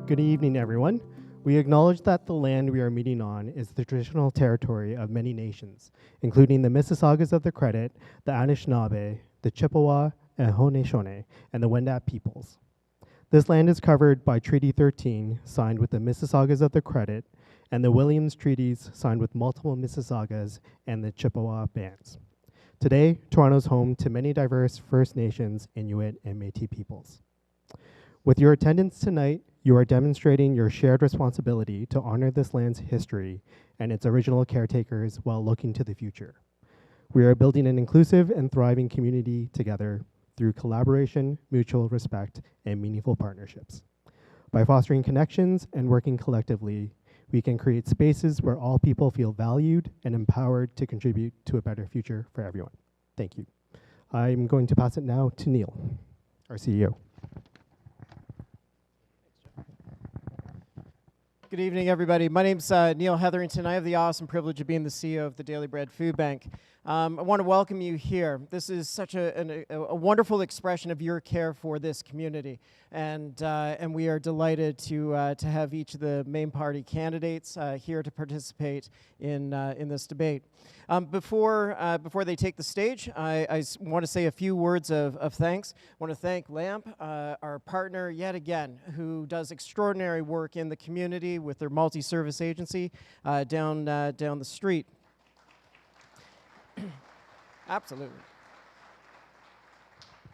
Good evening, everyone. We acknowledge that the land we are meeting on is the traditional territory of many nations, including the Mississaugas of the Credit, the Anishinaabe, the Chippewa and Haudenosaunee, and the Wendat peoples. This land is covered by Treaty 13, signed with the Mississaugas of the Credit, and the Williams Treaties, signed with multiple Mississaugas and the Chippewa bands. Today, Toronto is home to many diverse First Nations, Inuit, and Métis peoples. With your attendance tonight, you are demonstrating your shared responsibility to honor this land's history and its original caretakers while looking to the future. We are building an inclusive and thriving community together through collaboration, mutual respect, and meaningful partnerships. By fostering connections and working collectively, we can create spaces where all people feel valued and empowered to contribute to a better future for everyone. Thank you. I'm going to pass it now to Neil, our CEO. Good evening, everybody. My name's Neil Hetherington. I have the awesome privilege of being the CEO of the Daily Bread Food Bank. I want to welcome you here. This is such a wonderful expression of your care for this community, and we are delighted to have each of the main party candidates here to participate in this debate. Before they take the stage, I want to say a few words of thanks. I want to thank LAMP, our partner yet again, who does extraordinary work in the community with their multi-service agency down the street. Absolutely.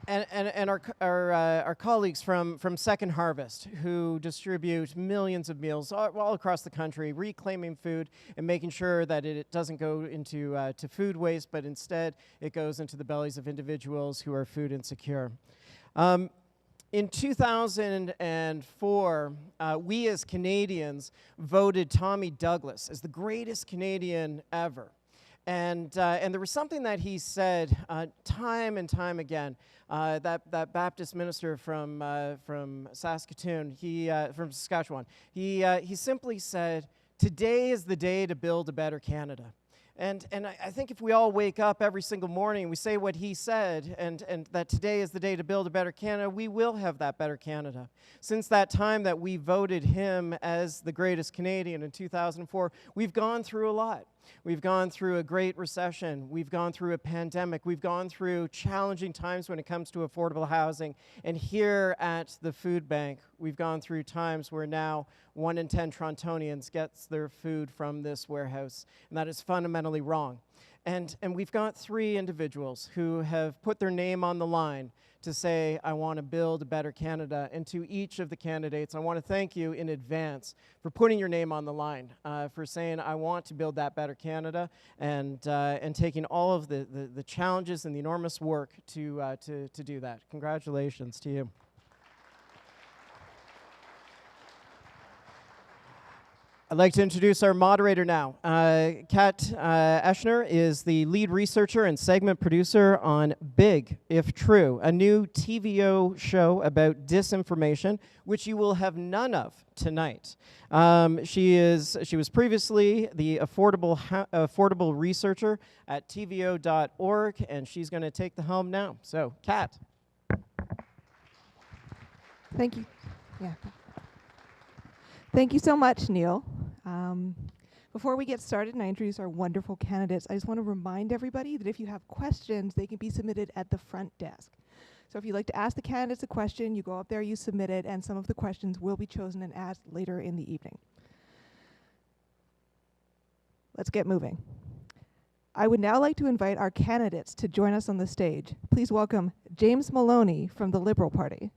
And our colleagues from Second Harvest, who distribute millions of meals all across the country, reclaiming food and making sure that it doesn't go into to food waste, but instead it goes into the bellies of individuals who are food insecure. In 2004, we as Canadians voted Tommy Douglas as the greatest Canadian ever. And there was something that he said time and time again. That Baptist minister from Saskatoon, from Saskatchewan, he simply said, "Today is the day to build a better Canada." And I think if we all wake up every single morning and we say what he said, and that today is the day to build a better Canada, we will have that better Canada. Since that time that we voted him as the greatest Canadian in 2004, we've gone through a lot. We've gone through a great recession. We've gone through a pandemic. We've gone through challenging times when it comes to affordable housing. And here at the food bank, we've gone through times where now 1 in 10 Torontonians gets their food from this warehouse. And that is fundamentally wrong. And we've got 3 individuals who have put their name on the line to say, I want to build a better Canada. And to each of the candidates, I want to thank you in advance for putting your name on the line, for saying, I want to build that better Canada, and taking all of the challenges and the enormous work to do that. Congratulations to you. I'd like to introduce our moderator now. Kat Eschner is the lead researcher and segment producer on Big, If True, a new TVO show about disinformation, which you will have none of tonight. She was previously the affordable researcher at TVO.org, and she's going to take the helm now. So, Kat. Thank you. Yeah. Thank you so much, Neil. Before we get started and I introduce our wonderful candidates, I just want to remind everybody that if you have questions, they can be submitted at the front desk. So if you'd like to ask the candidates a question, you go up there, you submit it, and some of the questions will be chosen and asked later in the evening. Let's get moving. I would now like to invite our candidates to join us on the stage. Please welcome James Maloney from the Liberal Party.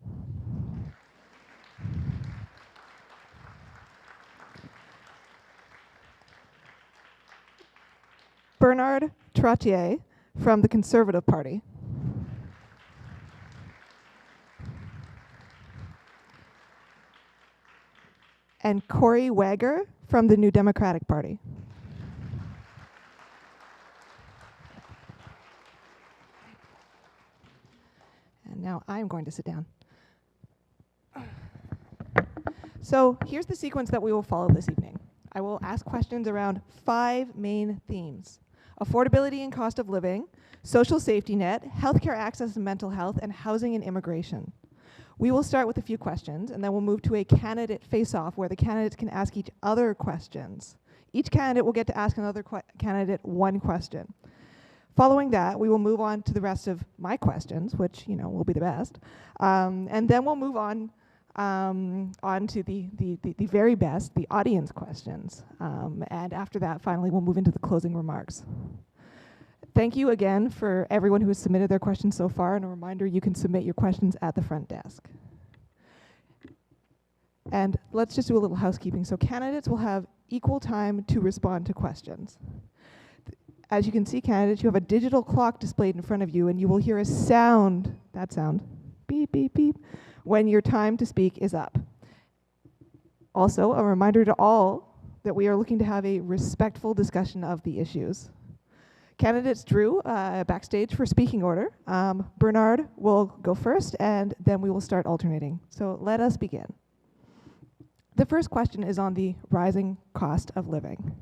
Bernard Trottier from the Conservative Party. And Cory Wagar from the New Democratic Party. And now I'm going to sit down. So here's the sequence that we will follow this evening. I will ask questions around 5 main themes: affordability and cost of living, social safety net, healthcare access and mental health, and housing and immigration. We will start with a few questions, and then we'll move to a candidate face-off where the candidates can ask each other questions. Each candidate will get to ask another candidate one question. Following that, we will move on to the rest of my questions, which will be the best, and then we'll move on to the very best, the audience questions, and after that, finally, we'll move into the closing remarks. Thank you again for everyone who has submitted their questions so far, and a reminder, you can submit your questions at the front desk. And let's just do a little housekeeping. So candidates will have equal time to respond to questions. As you can see, candidates, you have a digital clock displayed in front of you, and you will hear a sound, that sound, beep, beep, beep, when your time to speak is up. Also, a reminder to all that we are looking to have a respectful discussion of the issues. Candidates drew backstage for speaking order. Bernard will go first, and then we will start alternating. So let us begin. The first question is on the rising cost of living.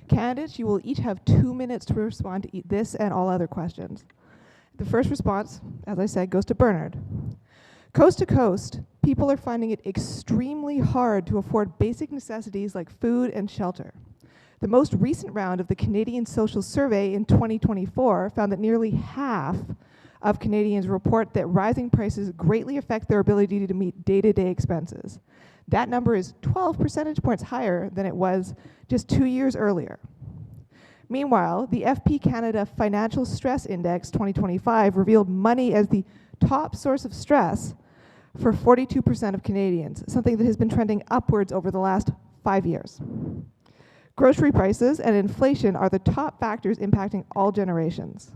Candidates, you will each have 2 minutes to respond to this and all other questions. The first response, as I said, goes to Bernard. Coast to coast, people are finding it extremely hard to afford basic necessities like food and shelter. The most recent round of the Canadian Social Survey in 2024 found that nearly half of Canadians report that rising prices greatly affect their ability to meet day-to-day expenses. That number is 12 percentage points higher than it was just 2 years earlier. Meanwhile, the FP Canada Financial Stress Index 2025 revealed money as the top source of stress for 42% of Canadians, something that has been trending upwards over the last 5 years. Grocery prices and inflation are the top factors impacting all generations.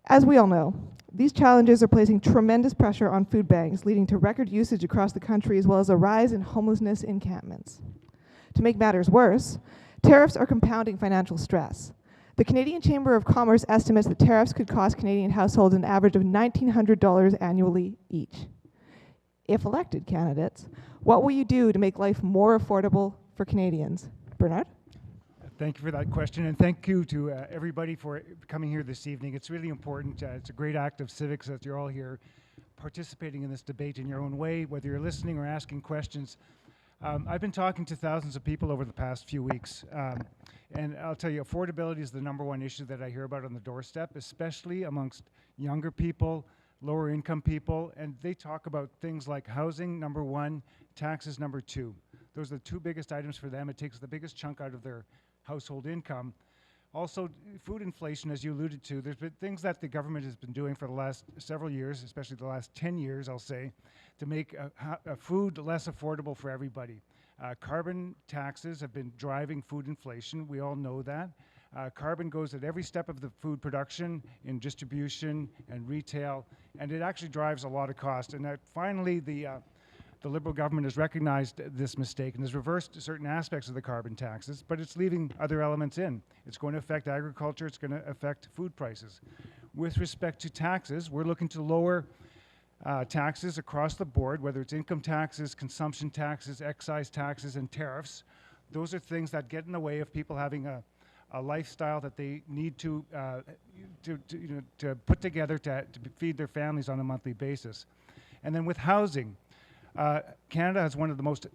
As we all know, these challenges are placing tremendous pressure on food banks, leading to record usage across the country, as well as a rise in homelessness encampments. To make matters worse, tariffs are compounding financial stress. The Canadian Chamber of Commerce estimates that tariffs could cost Canadian households an average of $1,900 annually each. If elected candidates, what will you do to make life more affordable for Canadians? Bernard? Thank you for that question, and thank you to everybody for coming here this evening. It's really important. It's a great act of civics that you're all here participating in this debate in your own way, whether you're listening or asking questions. I've been talking to thousands of people over the past few weeks, and I'll tell you, affordability is the #1 issue that I hear about on the doorstep, especially amongst younger people, lower income people, and they talk about things like housing, #1, taxes, #2. Those are the 2 biggest items for them. It takes the biggest chunk out of their household income. Also, food inflation, as you alluded to, there's been things that the government has been doing for the last several years, especially the last 10 years, I'll say, to make food less affordable for everybody. Carbon taxes have been driving food inflation. We all know that. Carbon goes at every step of the food production, in distribution and retail, and it actually drives a lot of cost. And finally, the Liberal government has recognized this mistake and has reversed certain aspects of the carbon taxes, but it's leaving other elements in. It's going to affect agriculture, it's going to affect food prices. With respect to taxes, we're looking to lower taxes across the board, whether it's income taxes, consumption taxes, excise taxes, and tariffs. Those are things that get in the way of people having a lifestyle that they need to put together to feed their families on a monthly basis. And then with housing, Canada has one of the most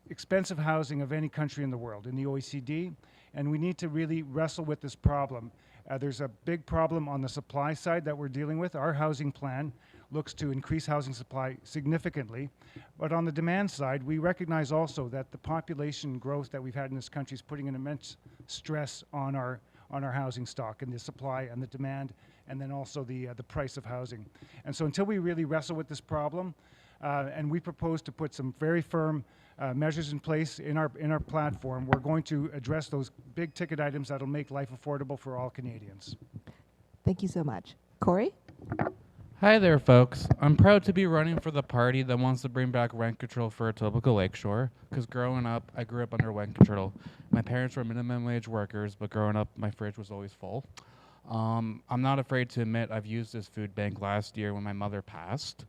expensive housing of any country in the world, in the OECD, and we need to really wrestle with this problem. There's a big problem on the supply side that we're dealing with. Our housing plan looks to increase housing supply significantly, but on the demand side, we recognize also that the population growth that we've had in this country is putting an immense stress on our housing stock and the supply and the demand, and then also the price of housing. And so until we really wrestle with this problem, and we propose to put some very firm measures in place in our platform, we're going to address those big ticket items that'll make life affordable for all Canadians. Thank you so much. Cory? Hi there, folks. I'm proud to be running for the party that wants to bring back rent control for Etobicoke-Lakeshore, because growing up, I grew up under rent control. My parents were minimum wage workers, but growing up, my fridge was always full. I'm not afraid to admit I've used this food bank last year when my mother passed.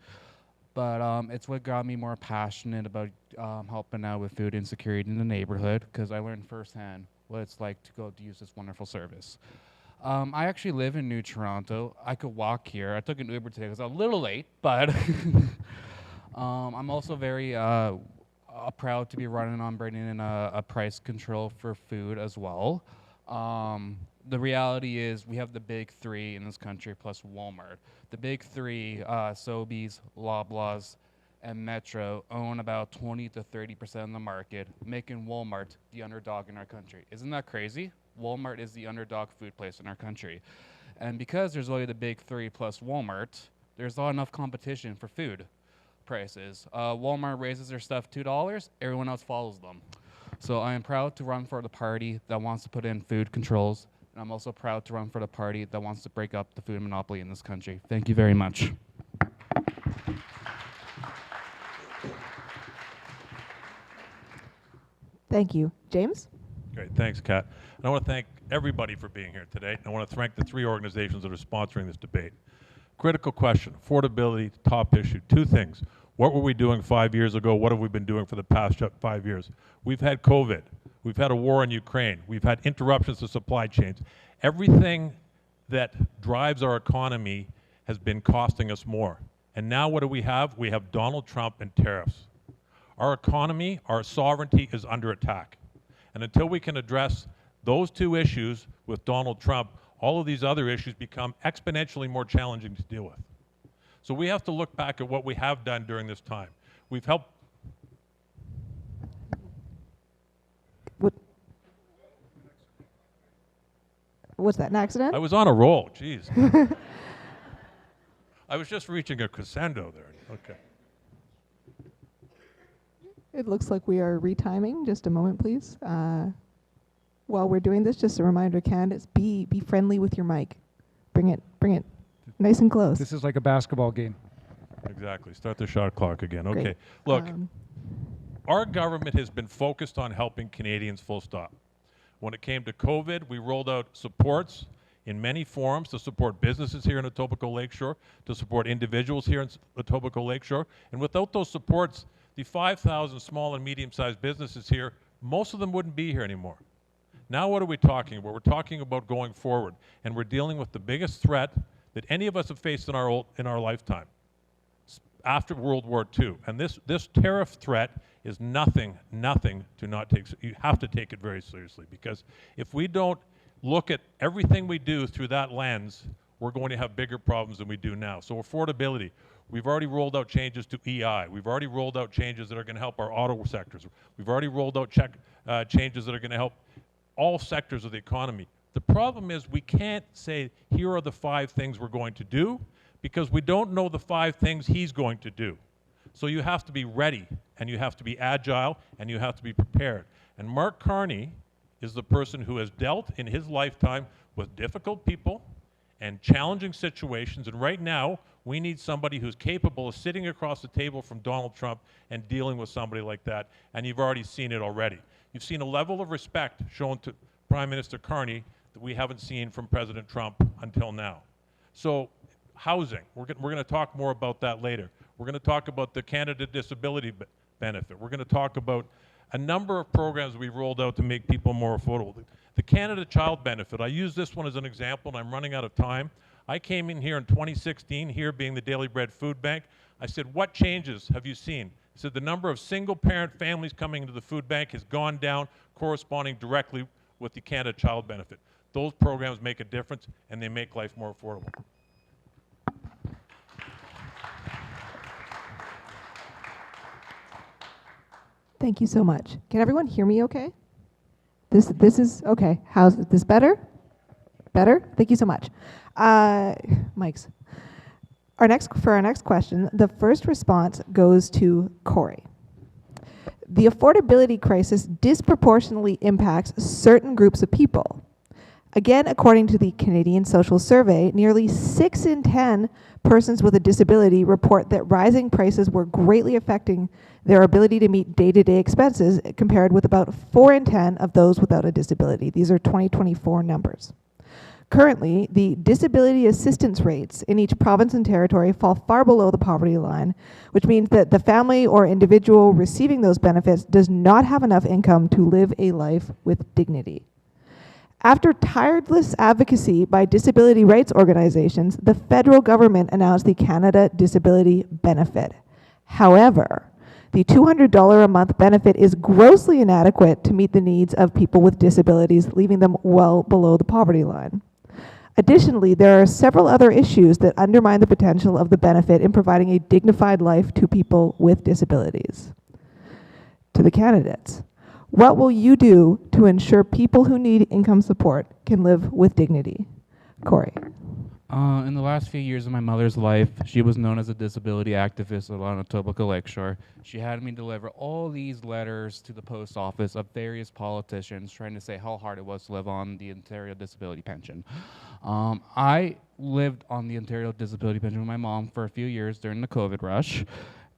But it's what got me more passionate about helping out with food insecurity in the neighborhood, because I learned firsthand what it's like to go to use this wonderful service. I actually live in New Toronto. I could walk here. I took an Uber today because I'm a little late, but I'm also very proud to be running on bringing in a price control for food as well. The reality is we have the big three in this country plus Walmart. The big three, Sobeys, Loblaws, and Metro own about 20 to 30% of the market, making Walmart the underdog in our country. Isn't that crazy? Walmart is the underdog food place in our country. And because there's only the big three plus Walmart, there's not enough competition for food prices. Walmart raises their stuff $2, everyone else follows them. So I am proud to run for the party that wants to put in food controls, and I'm also proud to run for the party that wants to break up the food monopoly in this country. Thank you very much. Thank you. James? Great, thanks, Kat. And I want to thank everybody for being here today. I want to thank the three organizations that are sponsoring this debate. Critical question, affordability, top issue. Two things. What were we doing 5 years ago? What have we been doing for the past 5 years? We've had COVID. We've had a war in Ukraine. We've had interruptions to supply chains. Everything that drives our economy has been costing us more. And now what do we have? We have Donald Trump and tariffs. Our economy, our sovereignty is under attack. And until we can address those two issues with Donald Trump, all of these other issues become exponentially more challenging to deal with. So we have to look back at what we have done during this time. We've helped. Was that an accident? I was on a roll, jeez. I was just reaching a crescendo there. Okay. It looks like we are retiming. Just a moment, please. While we're doing this, just a reminder, candidates, be friendly with your mic. Bring it nice and close. This is like a basketball game. Exactly. Start the shot clock again. Great. Okay. Look, our government has been focused on helping Canadians, full stop. When it came to COVID, we rolled out supports in many forms to support businesses here in Etobicoke-Lakeshore, to support individuals here in Etobicoke-Lakeshore. And without those supports, the 5,000 small and medium-sized businesses here, most of them wouldn't be here anymore. Now what are we talking about? We're talking about going forward, and we're dealing with the biggest threat that any of us have faced in our lifetime after World War II. And this tariff threat is nothing to not take. You have to take it very seriously, because if we don't look at everything we do through that lens, we're going to have bigger problems than we do now. So affordability. We've already rolled out changes to EI. We've already rolled out changes that are going to help our auto sectors. We've already rolled out changes that are going to help all sectors of the economy. The problem is we can't say, here are the 5 things we're going to do, because we don't know the 5 things he's going to do. So you have to be ready, and you have to be agile, and you have to be prepared. And Mark Carney is the person who has dealt in his lifetime with difficult people and challenging situations, and right now we need somebody who's capable of sitting across the table from Donald Trump and dealing with somebody like that, and you've already seen it already. You've seen a level of respect shown to Prime Minister Carney that we haven't seen from President Trump until now. So housing, we're going to talk more about that later. We're going to talk about the Canada Disability Benefit. We're going to talk about a number of programs we've rolled out to make people more affordable. The Canada Child Benefit, I use this one as an example, and I'm running out of time. I came in here in 2016, here being the Daily Bread Food Bank. I said, what changes have you seen? I said, the number of single-parent families coming into the food bank has gone down, corresponding directly with the Canada Child Benefit. Those programs make a difference, and they make life more affordable. Thank you so much. Can everyone hear me okay? This is okay. How's this better? Better? Thank you so much. Mics. For our next question, the first response goes to Cory. The affordability crisis disproportionately impacts certain groups of people. Again, according to the Canadian Social Survey, nearly 6 in 10 persons with a disability report that rising prices were greatly affecting their ability to meet day-to-day expenses, compared with about 4 in 10 of those without a disability. These are 2024 numbers. Currently, the disability assistance rates in each province and territory fall far below the poverty line, which means that the family or individual receiving those benefits does not have enough income to live a life with dignity. After tireless advocacy by disability rights organizations, the federal government announced the Canada Disability Benefit. However, the $200 a month benefit is grossly inadequate to meet the needs of people with disabilities, leaving them well below the poverty line. Additionally, there are several other issues that undermine the potential of the benefit in providing a dignified life to people with disabilities. To the candidates, what will you do to ensure people who need income support can live with dignity? Cory. In the last few years of my mother's life, she was known as a disability activist along Etobicoke-Lakeshore. She had me deliver all these letters to the post office of various politicians trying to say how hard it was to live on the Ontario Disability Pension. I lived on the Ontario Disability Pension with my mom for a few years during the COVID rush,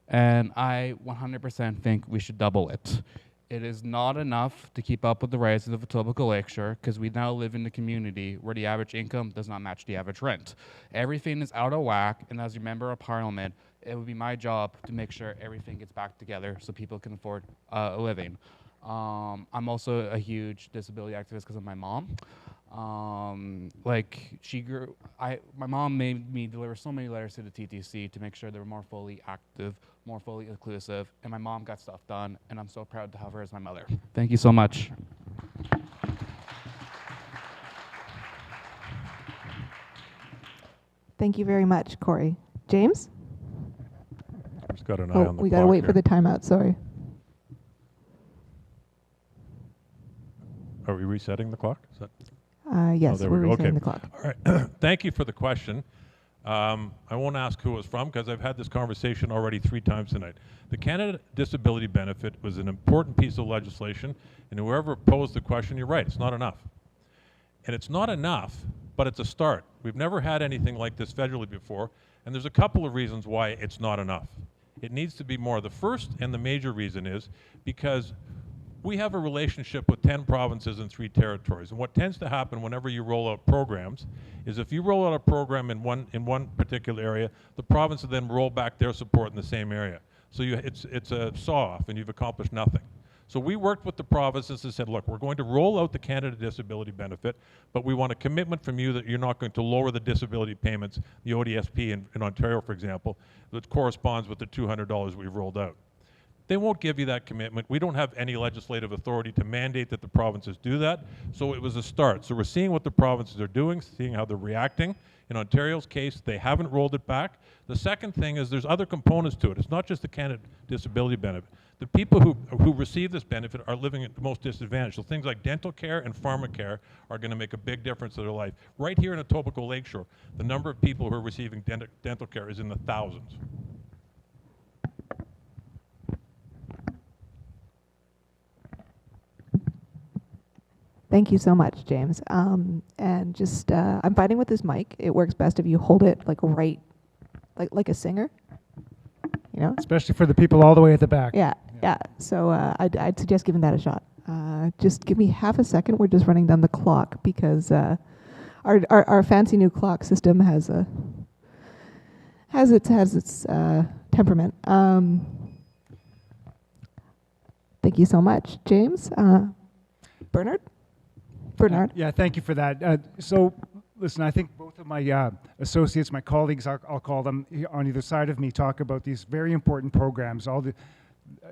and I 100% think we should double it. It is not enough to keep up with the rises of Etobicoke-Lakeshore because we now live in a community where the average income does not match the average rent. Everything is out of whack, and as a member of parliament, it would be my job to make sure everything gets back together so people can afford a living. I'm also a huge disability activist because of my mom. My mom made me deliver so many letters to the TTC to make sure they were more fully active, more fully inclusive, and my mom got stuff done, and I'm so proud to have her as my mother. Thank you so much. Thank you very much, Cory. James? Just got an eye on the we got to clock wait for here. the timeout, sorry. Are we resetting the clock? Is that Yes, there we're we go. resetting Okay. the clock. All right. Thank you for the question. I won't ask who it was from because I've had this conversation already 3 times tonight. The Canada Disability Benefit was an important piece of legislation, and whoever posed the question, you're right, it's not enough. And it's not enough, but it's a start. We've never had anything like this federally before, and there's a couple of reasons why it's not enough. It needs to be more. The first and the major reason is because we have a relationship with 10 provinces and 3 territories. And what tends to happen whenever you roll out programs is if you roll out a program in one particular area, the province will then roll back their support in the same area. So it's a saw-off and you've accomplished nothing. So we worked with the provinces and said, look, we're going to roll out the Canada Disability Benefit, but we want a commitment from you that you're not going to lower the disability payments, the ODSP in Ontario, for example, that corresponds with the $200 we've rolled out. They won't give you that commitment. We don't have any legislative authority to mandate that the provinces do that. So it was a start. So we're seeing what the provinces are doing, seeing how they're reacting. In Ontario's case, they haven't rolled it back. The second thing is there's other components to it. It's not just the Canada Disability Benefit. The people who receive this benefit are living at the most disadvantaged. So things like dental care and pharmacare are going to make a big difference in their life. Right here in Etobicoke-Lakeshore, the number of people who are receiving dental care is in the thousands. Thank you so much, James. And just, I'm fighting with this mic. It works best if you hold it like right, like a singer, you know? Especially for the people all the way at the back. Yeah. So I'd suggest giving that a shot. Just give me half a second. We're just running down the clock because our fancy new clock system has its temperament. Thank you so much, James. Bernard? Yeah, thank you for that. So, listen, I think both of my associates, my colleagues, I'll call them, on either side of me, talk about these very important programs.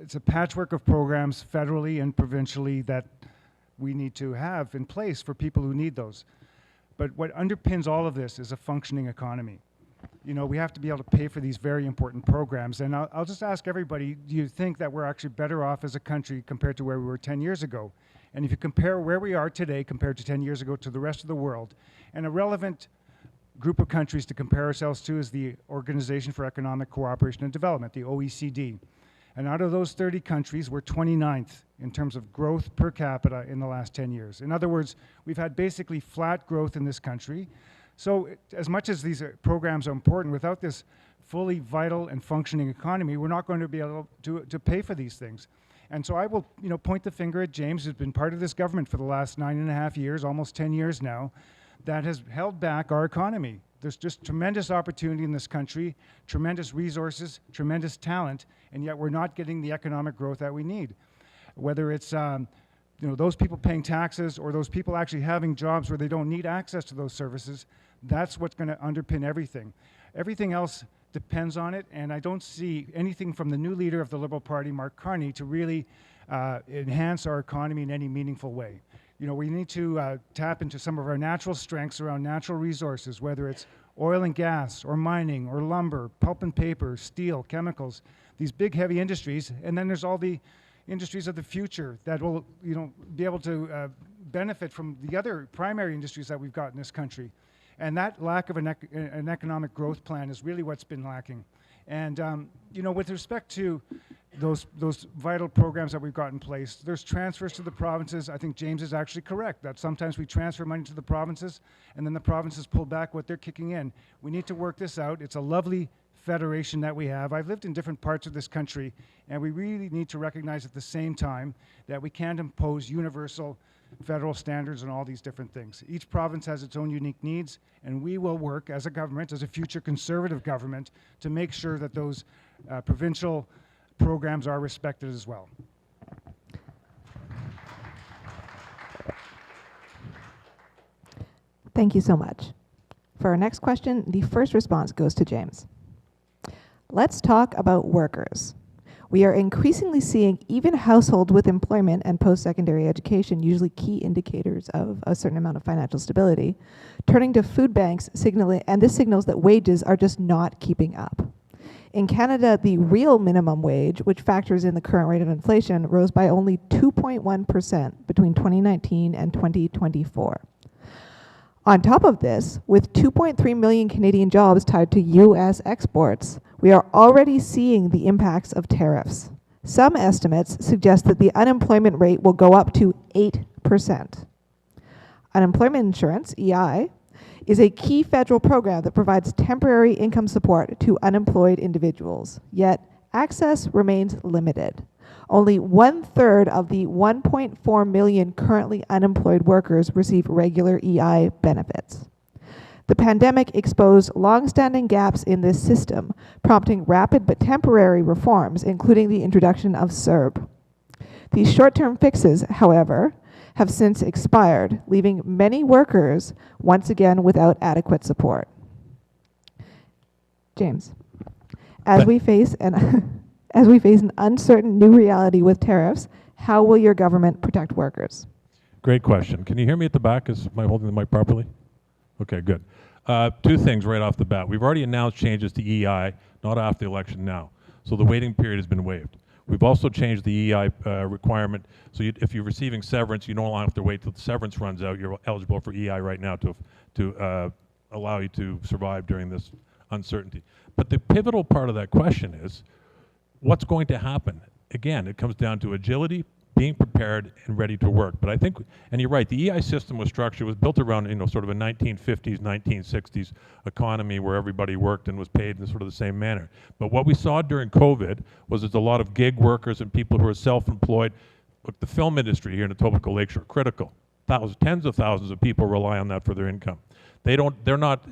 It's a patchwork of programs federally and provincially that we need to have in place for people who need those. But what underpins all of this is a functioning economy. You know, we have to be able to pay for these very important programs. And I'll just ask everybody, do you think that we're actually better off as a country compared to where we were 10 years ago? And if you compare where we are today compared to 10 years ago to the rest of the world, and a relevant group of countries to compare ourselves to is the Organization for Economic Cooperation and Development, the OECD. And out of those 30 countries, we're 29th in terms of growth per capita in the last 10 years. In other words, we've had basically flat growth in this country. So as much as these programs are important, without this fully vital and functioning economy, we're not going to be able to pay for these things. And so I will, point the finger at James, who's been part of this government for the last 9.5 years, almost 10 years now, that has held back our economy. There's just tremendous opportunity in this country, tremendous resources, tremendous talent, and yet we're not getting the economic growth that we need. Whether it's those people paying taxes or those people actually having jobs where they don't need access to those services, that's what's going to underpin everything. Everything else depends on it, and I don't see anything from the new leader of the Liberal Party, Mark Carney, to really enhance our economy in any meaningful way. We need to tap into some of our natural strengths around natural resources, whether it's oil and gas or mining or lumber, pulp and paper, steel, chemicals, these big heavy industries, and then there's all the industries of the future that will be able to benefit from the other primary industries that we've got in this country. And that lack of an economic growth plan is really what's been lacking. And with respect to those vital programs that we've got in place, there's transfers to the provinces. I think James is actually correct that sometimes we transfer money to the provinces and then the provinces pull back what they're kicking in. We need to work this out. It's a lovely federation that we have. I've lived in different parts of this country, and we really need to recognize at the same time that we can't impose universal federal standards and all these different things. Each province has its own unique needs, and we will work as a government, as a future Conservative government, to make sure that those provincial programs are respected as well. Thank you so much. For our next question, the first response goes to James. Let's talk about workers. We are increasingly seeing even households with employment and post-secondary education, usually key indicators of a certain amount of financial stability, turning to food banks, and this signals that wages are just not keeping up. In Canada, the real minimum wage, which factors in the current rate of inflation, rose by only 2.1% between 2019 and 2024. On top of this, with 2.3 million Canadian jobs tied to U.S. exports, we are already seeing the impacts of tariffs. Some estimates suggest that the unemployment rate will go up to 8%. Unemployment insurance, EI, is a key federal program that provides temporary income support to unemployed individuals, yet access remains limited. Only 1/3 of the 1.4 million currently unemployed workers receive regular EI benefits. The pandemic exposed long-standing gaps in this system, prompting rapid but temporary reforms, including the introduction of CERB. These short-term fixes, however, have since expired, leaving many workers once again without adequate support. James, as we face an uncertain new reality with tariffs, how will your government protect workers? Great question. Can you hear me at the back? Am I holding the mic properly? Okay, good. Two things right off the bat. We've already announced changes to EI, not after the election now. So the waiting period has been waived. We've also changed the EI requirement, so if you're receiving severance, you no longer have to wait till the severance runs out. You're eligible for EI right now to allow you to survive during this uncertainty. But the pivotal part of that question is, what's going to happen? Again, it comes down to agility, being prepared and ready to work. But I think, and you're right, the EI system was structured, was built around sort of a 1950s, 1960s economy where everybody worked and was paid in sort of the same manner. But what we saw during COVID was there's a lot of gig workers and people who are self-employed. Look, the film industry here in Etobicoke-Lakeshore, critical. Tens of thousands of people rely on that for their income. They're not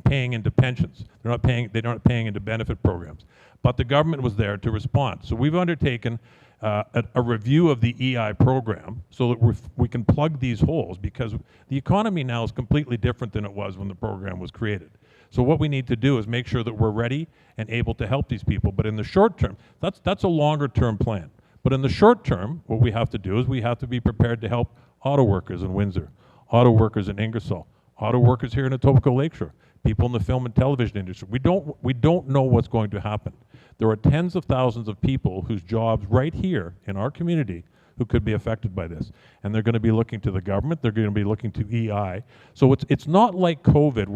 paying into pensions. They're not paying into benefit programs. But the government was there to respond. So we've undertaken a review of the EI program so that we can plug these holes, because the economy now is completely different than it was when the program was created. So what we need to do is make sure that we're ready and able to help these people. But in the short term, that's a longer term plan. But in the short term, what we have to do is we have to be prepared to help auto workers in Windsor, auto workers in Ingersoll, auto workers here in Etobicoke-Lakeshore, people in the film and television industry. We don't know what's going to happen. There are tens of thousands of people whose jobs right here in our community who could be affected by this. And they're going to be looking to the government, they're going to be looking to EI. So it's not like COVID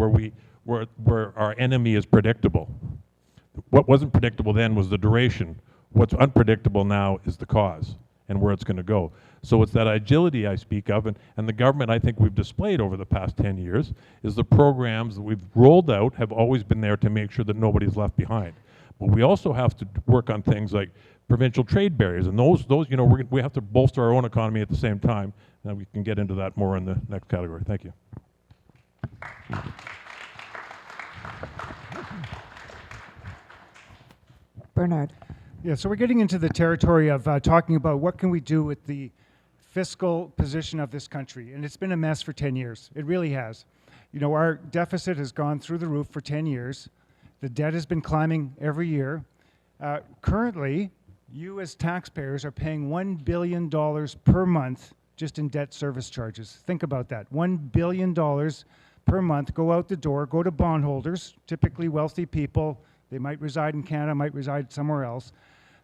where our enemy is predictable. What wasn't predictable then was the duration. What's unpredictable now is the cause and where it's going to go. So it's that agility I speak of, and the government I think we've displayed over the past 10 years is the programs that we've rolled out have always been there to make sure that nobody's left behind. But we also have to work on things like provincial trade barriers, and those we have to bolster our own economy at the same time, and we can get into that more in the next category. Thank you. Bernard. Yeah, so we're getting into the territory of talking about what can we do with the fiscal position of this country, and it's been a mess for 10 years. It really has. You know, our deficit has gone through the roof for 10 years. The debt has been climbing every year. Currently, you as taxpayers are paying $1 billion per month just in debt service charges. Think about that. $1 billion per month go out the door, go to bondholders, typically wealthy people. They might reside in Canada, might reside somewhere else.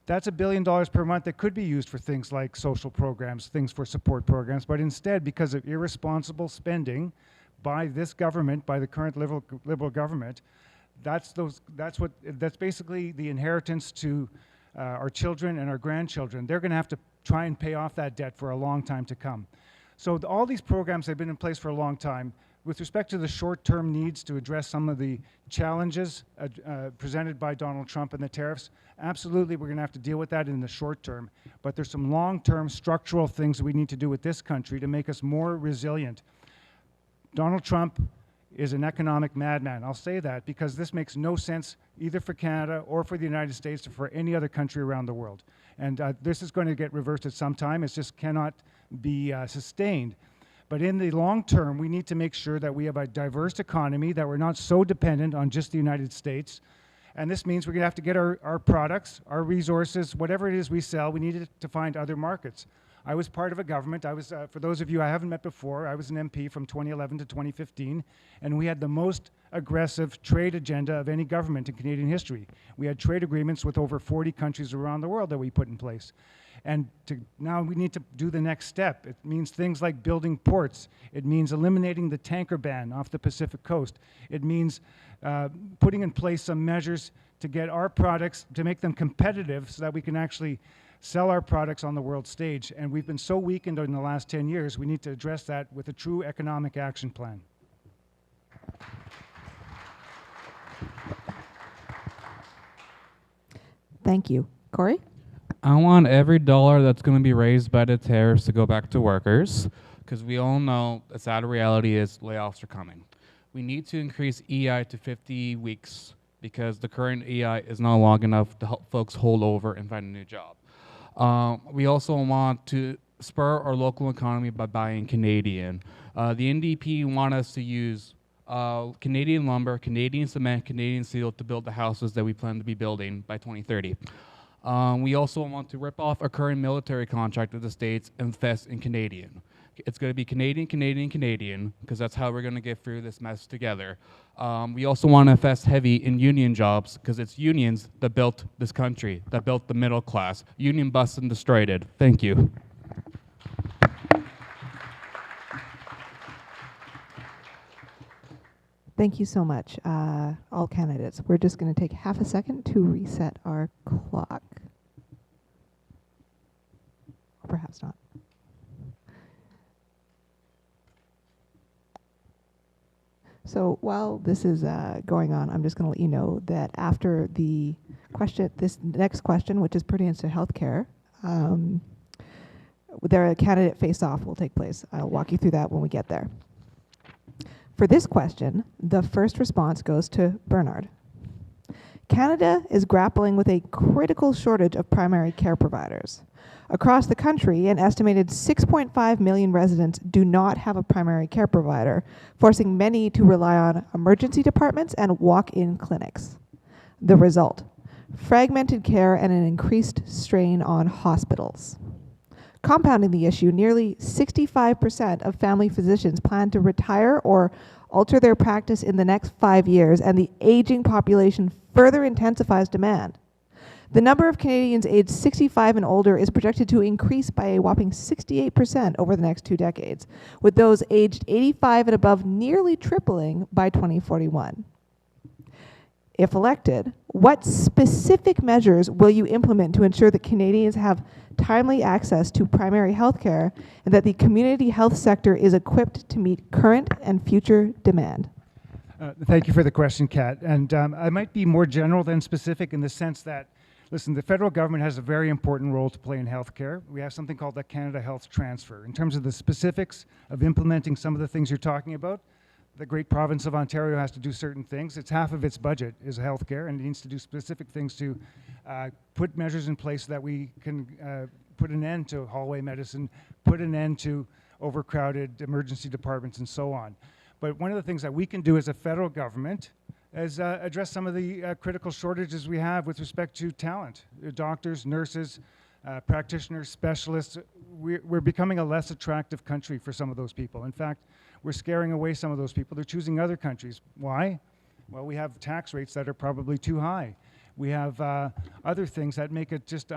That's $1 billion per month that could be used for things like social programs, things for support programs, but instead, because of irresponsible spending by this government, by the current liberal government, that's basically the inheritance to our children and our grandchildren. They're going to have to try and pay off that debt for a long time to come. So all these programs have been in place for a long time. With respect to the short-term needs to address some of the challenges presented by Donald Trump and the tariffs, absolutely we're going to have to deal with that in the short term. But there's some long-term structural things that we need to do with this country to make us more resilient. Donald Trump is an economic madman. I'll say that because this makes no sense either for Canada or for the United States or for any other country around the world. And this is going to get reversed at some time. It just cannot be sustained. But in the long term, we need to make sure that we have a diverse economy, that we're not so dependent on just the United States. And this means we're going to have to get our products, our resources, whatever it is we sell, we need to find other markets. I was part of a government. I was, for those of you I haven't met before, I was an MP from 2011 to 2015, and we had the most aggressive trade agenda of any government in Canadian history. We had trade agreements with over 40 countries around the world that we put in place. And now we need to do the next step. It means things like building ports. It means eliminating the tanker ban off the Pacific coast. It means putting in place some measures to get our products, to make them competitive so that we can actually sell our products on the world stage. And we've been so weakened in the last 10 years, we need to address that with a true economic action plan. Thank you. Cory? I want every dollar that's going to be raised by the tariffs to go back to workers, because we all know the sad reality is layoffs are coming. We need to increase EI to 50 weeks because the current EI is not long enough to help folks hold over and find a new job. We also want to spur our local economy by buying Canadian. The NDP want us to use Canadian lumber, Canadian cement, Canadian steel to build the houses that we plan to be building by 2030. We also want to rip off our current military contract with the States and invest in Canadian. It's going to be Canadian, Canadian, Canadian, because that's how we're going to get through this mess together. We also want to invest heavy in union jobs, because it's unions that built this country, that built the middle class. Union busted and destroyed it. Thank you. Thank you so much, all candidates. We're just going to take half a second to reset our clock. Or perhaps not. So while this is going on, I'm just going to let you know that after the question, this next question, which is pertains to healthcare, their candidate face-off will take place. I'll walk you through that when we get there. For this question, the first response goes to Bernard. Canada is grappling with a critical shortage of primary care providers. Across the country, an estimated 6.5 million residents do not have a primary care provider, forcing many to rely on emergency departments and walk-in clinics. The result, fragmented care and an increased strain on hospitals. Compounding the issue, nearly 65% of family physicians plan to retire or alter their practice in the next 5 years, and the aging population further intensifies demand. The number of Canadians aged 65 and older is projected to increase by a whopping 68% over the next 2 decades, with those aged 85 and above nearly tripling by 2041. If elected, what specific measures will you implement to ensure that Canadians have timely access to primary health care and that the community health sector is equipped to meet current and future demand? Thank you for the question, Kat. And I might be more general than specific in the sense that, listen, the federal government has a very important role to play in healthcare. We have something called the Canada Health Transfer. In terms of the specifics of implementing some of the things you're talking about, the great province of Ontario has to do certain things. It's half of its budget is healthcare, and it needs to do specific things to put measures in place so that we can put an end to hallway medicine, put an end to overcrowded emergency departments and so on. But one of the things that we can do as a federal government is address some of the critical shortages we have with respect to talent. Doctors, nurses, practitioners, specialists. We're becoming a less attractive country for some of those people. In fact, we're scaring away some of those people. They're choosing other countries. Why? Well, we have tax rates that are probably too high. We have other things that make it just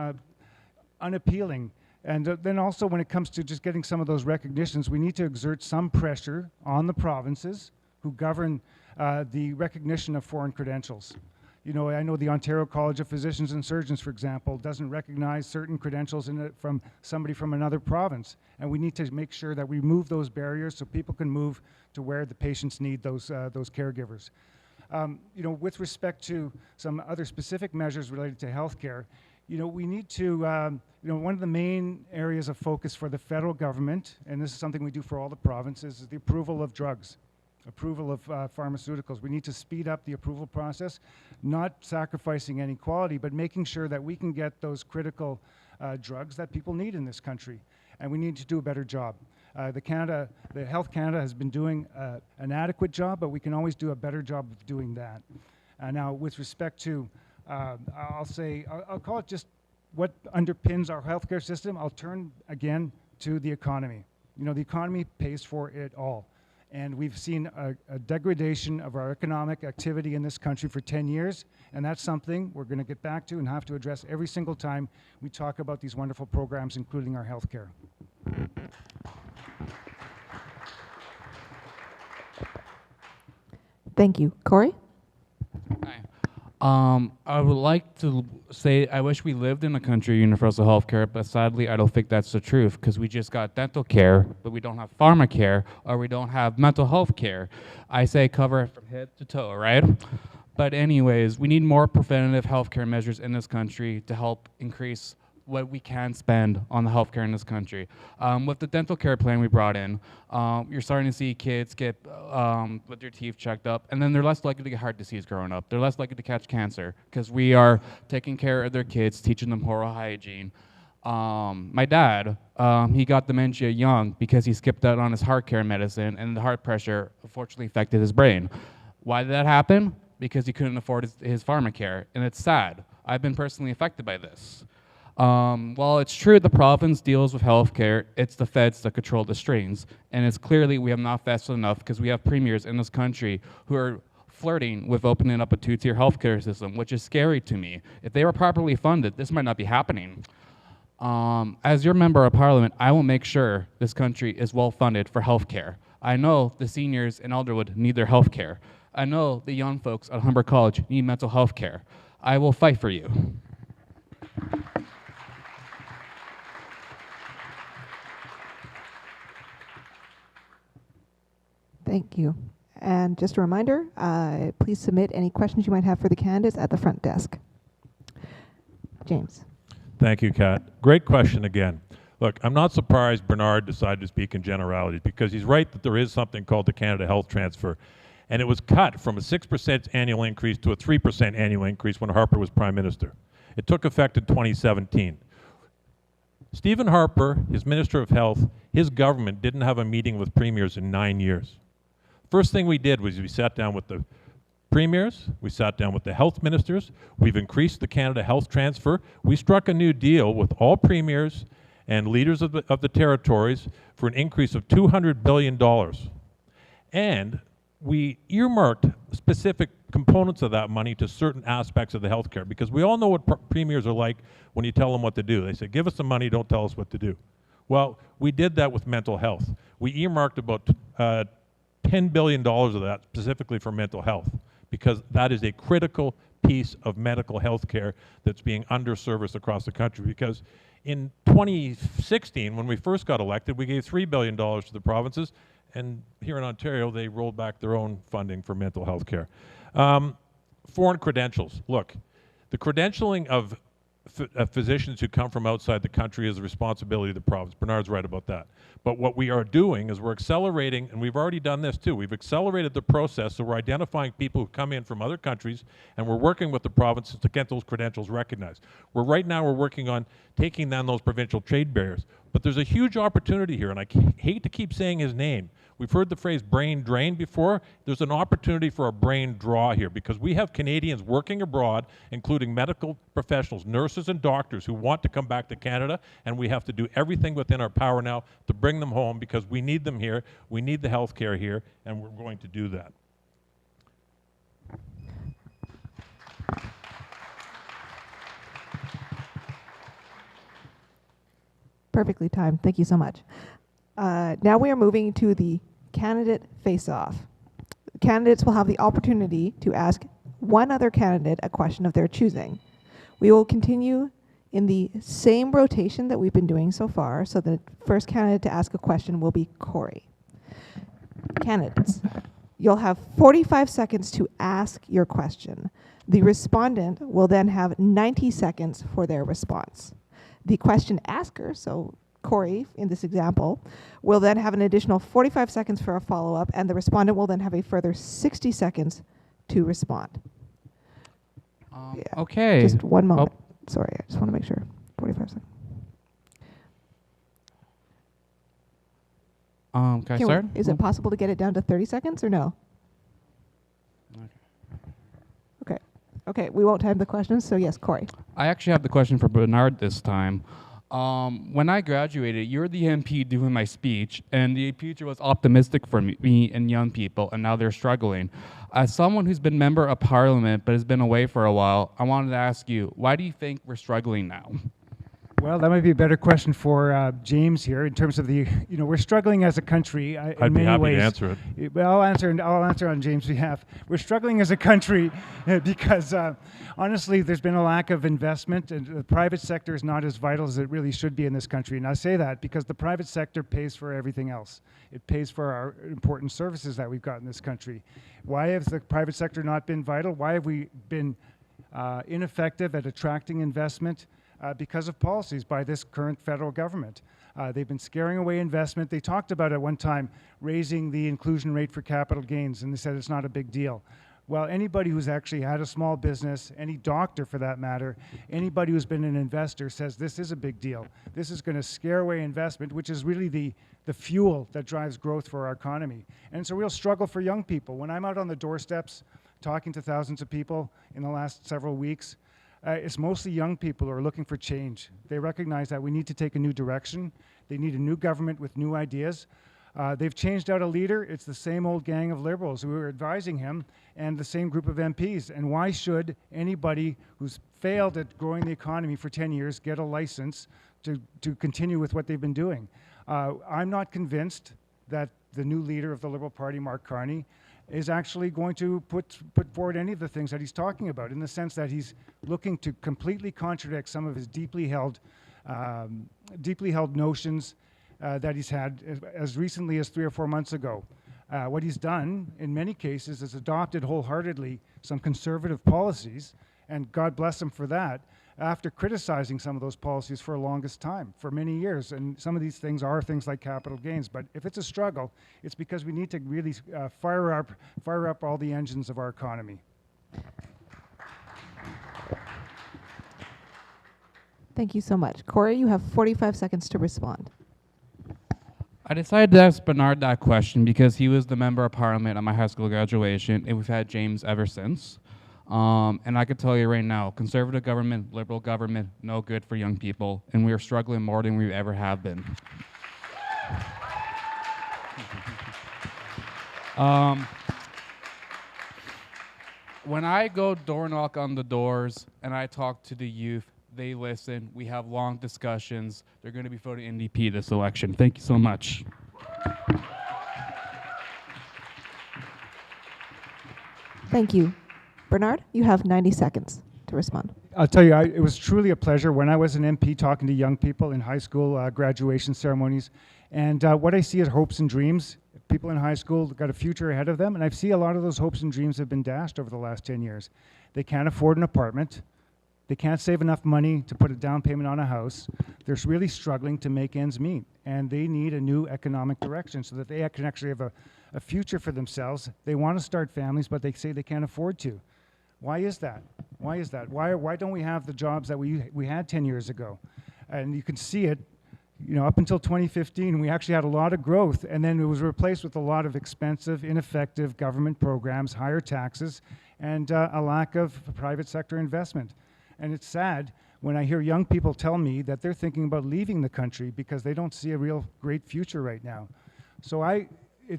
unappealing. And then also when it comes to just getting some of those recognitions, we need to exert some pressure on the provinces who govern the recognition of foreign credentials. You know, I know the Ontario College of Physicians and Surgeons, for example, doesn't recognize certain credentials from somebody from another province. And we need to make sure that we move those barriers so people can move to where the patients need those caregivers. You know, with respect to some other specific measures related to healthcare, you know, we need to, you know, one of the main areas of focus for the federal government, and this is something we do for all the provinces, is the approval of drugs, approval of pharmaceuticals. We need to speed up the approval process, not sacrificing any quality, but making sure that we can get those critical drugs that people need in this country. And we need to do a better job. The Health Canada has been doing an adequate job, but we can always do a better job of doing that. Now, with respect to, I'll call it just what underpins our healthcare system. I'll turn again to the economy. You know, the economy pays for it all. And we've seen a degradation of our economic activity in this country for 10 years, and that's something we're going to get back to and have to address every single time we talk about these wonderful programs, including our healthcare. Thank you. Cory? Hi. I would like to say I wish we lived in a country of universal health care, but sadly I don't think that's the truth, because we just got dental care, but we don't have pharmacare, or we don't have mental health care. I say cover it from head to toe, right? But anyways, we need more preventative healthcare measures in this country to help increase what we can spend on the healthcare in this country. With the dental care plan we brought in, you're starting to see kids get with their teeth checked up, and then they're less likely to get heart disease growing up. They're less likely to catch cancer because we are taking care of their kids, teaching them oral hygiene. My dad, he got dementia young because he skipped out on his heart care medicine, and the heart pressure unfortunately affected his brain. Why did that happen? Because he couldn't afford his pharmacare, and it's sad. I've been personally affected by this. While it's true the province deals with healthcare, it's the feds that control the strings. And it's clearly we have not invested enough because we have premiers in this country who are flirting with opening up a two-tier healthcare system, which is scary to me. If they were properly funded, this might not be happening. As your member of parliament, I will make sure this country is well funded for healthcare. I know the seniors in Elderwood need their healthcare. I know the young folks at Humber College need mental health care. I will fight for you. Thank you. And just a reminder, please submit any questions you might have for the candidates at the front desk. James. Thank you, Kat. Great question again. Look, I'm not surprised Bernard decided to speak in generalities, because he's right that there is something called the Canada Health Transfer, and it was cut from a 6% annual increase to a 3% annual increase when Harper was Prime Minister. It took effect in 2017. Stephen Harper, his Minister of Health, his government didn't have a meeting with premiers in 9 years. First thing we did was we sat down with the premiers, we sat down with the health ministers, we've increased the Canada Health Transfer, we struck a new deal with all premiers and leaders of the territories for an increase of $200 billion. And we earmarked specific components of that money to certain aspects of the healthcare, because we all know what premiers are like when you tell them what to do. They say, give us some money, don't tell us what to do. Well, we did that with mental health. We earmarked about $10 billion of that specifically for mental health, because that is a critical piece of medical health care that's being underserviced across the country. Because in 2016, when we first got elected, we gave $3 billion to the provinces, and here in Ontario, they rolled back their own funding for mental health care. Foreign credentials. Look, the credentialing of physicians who come from outside the country is the responsibility of the province. Bernard's right about that. But what we are doing is we're accelerating, and we've already done this too, we've accelerated the process, so we're identifying people who come in from other countries, and we're working with the provinces to get those credentials recognized. Right now we're working on taking down those provincial trade barriers. But there's a huge opportunity here, and I hate to keep saying his name. We've heard the phrase brain drain before. There's an opportunity for a brain draw here because we have Canadians working abroad, including medical professionals, nurses and doctors who want to come back to Canada, and we have to do everything within our power now to bring them home because we need them here, we need the health care here, and we're going to do that. Perfectly timed. Thank you so much. Now we are moving to the candidate face-off. Candidates will have the opportunity to ask one other candidate a question of their choosing. We will continue in the same rotation that we've been doing so far, so the first candidate to ask a question will be Cory. Candidates, you'll have 45 seconds to ask your question. The respondent will then have 90 seconds for their response. The question asker, so Cory, in this example, will then have an additional 45 seconds for a follow-up, and the respondent will then have a further 60 seconds to respond. Okay. Just one moment. Sorry, I just want to make sure. 45 seconds. Can I start? Is it possible to get it down to 30 seconds or no? Okay, we won't time the questions, so yes, Cory. I actually have the question for Bernard this time. When I graduated, you were the MP doing my speech, and the future was optimistic for me and young people, and now they're struggling. As someone who's been member of parliament but has been away for a while, I wanted to ask you, why do you think we're struggling now? Well, that might be a better question for James here in terms of the, we're struggling as a country in I'd be many happy ways. to answer it. Well, I'll answer on James' behalf. We're struggling as a country because honestly, there's been a lack of investment, and the private sector is not as vital as it really should be in this country. And I say that because the private sector pays for everything else. It pays for our important services that we've got in this country. Why has the private sector not been vital? Why have we been ineffective at attracting investment? Because of policies by this current federal government. They've been scaring away investment. They talked about at one time raising the inclusion rate for capital gains, and they said it's not a big deal. Well, anybody who's actually had a small business, any doctor for that matter, anybody who's been an investor says this is a big deal. This is going to scare away investment, which is really the fuel that drives growth for our economy. And it's a real struggle for young people. When I'm out on the doorsteps talking to thousands of people in the last several weeks, it's mostly young people who are looking for change. They recognize that we need to take a new direction. They need a new government with new ideas. They've changed out a leader. It's the same old gang of Liberals who are advising him and the same group of MPs. And why should anybody who's failed at growing the economy for 10 years get a license to continue with what they've been doing? I'm not convinced that the new leader of the Liberal Party, Mark Carney, is actually going to put forward any of the things that he's talking about, in the sense that he's looking to completely contradict some of his deeply held notions that he's had as recently as 3 or 4 months ago. What he's done, in many cases, is adopted wholeheartedly some conservative policies, and God bless him for that, after criticizing some of those policies for the longest time, for many years. And some of these things are things like capital gains. But if it's a struggle, it's because we need to really fire up all the engines of our economy. Thank you so much. Cory, you have 45 seconds to respond. I decided to ask Bernard that question because he was the member of parliament at my high school graduation, and we've had James ever since. And I could tell you right now, conservative government, Liberal government, no good for young people, and we are struggling more than we ever have been. When I go door knock on the doors and I talk to the youth, they listen. We have long discussions. They're going to be voting NDP this election. Thank you so much. Thank you. Bernard, you have 90 seconds to respond. I'll tell you, it was truly a pleasure when I was an MP talking to young people in high school graduation ceremonies. And what I see is hopes and dreams. People in high school got a future ahead of them, and I see a lot of those hopes and dreams have been dashed over the last 10 years. They can't afford an apartment. They can't save enough money to put a down payment on a house. They're really struggling to make ends meet, and they need a new economic direction so that they can actually have a future for themselves. They want to start families, but they say they can't afford to. Why is that? Why is that? Why don't we have the jobs that we had 10 years ago? And you can see it, up until 2015, we actually had a lot of growth, and then it was replaced with a lot of expensive, ineffective government programs, higher taxes, and a lack of private sector investment. And it's sad when I hear young people tell me that they're thinking about leaving the country because they don't see a real great future right now. So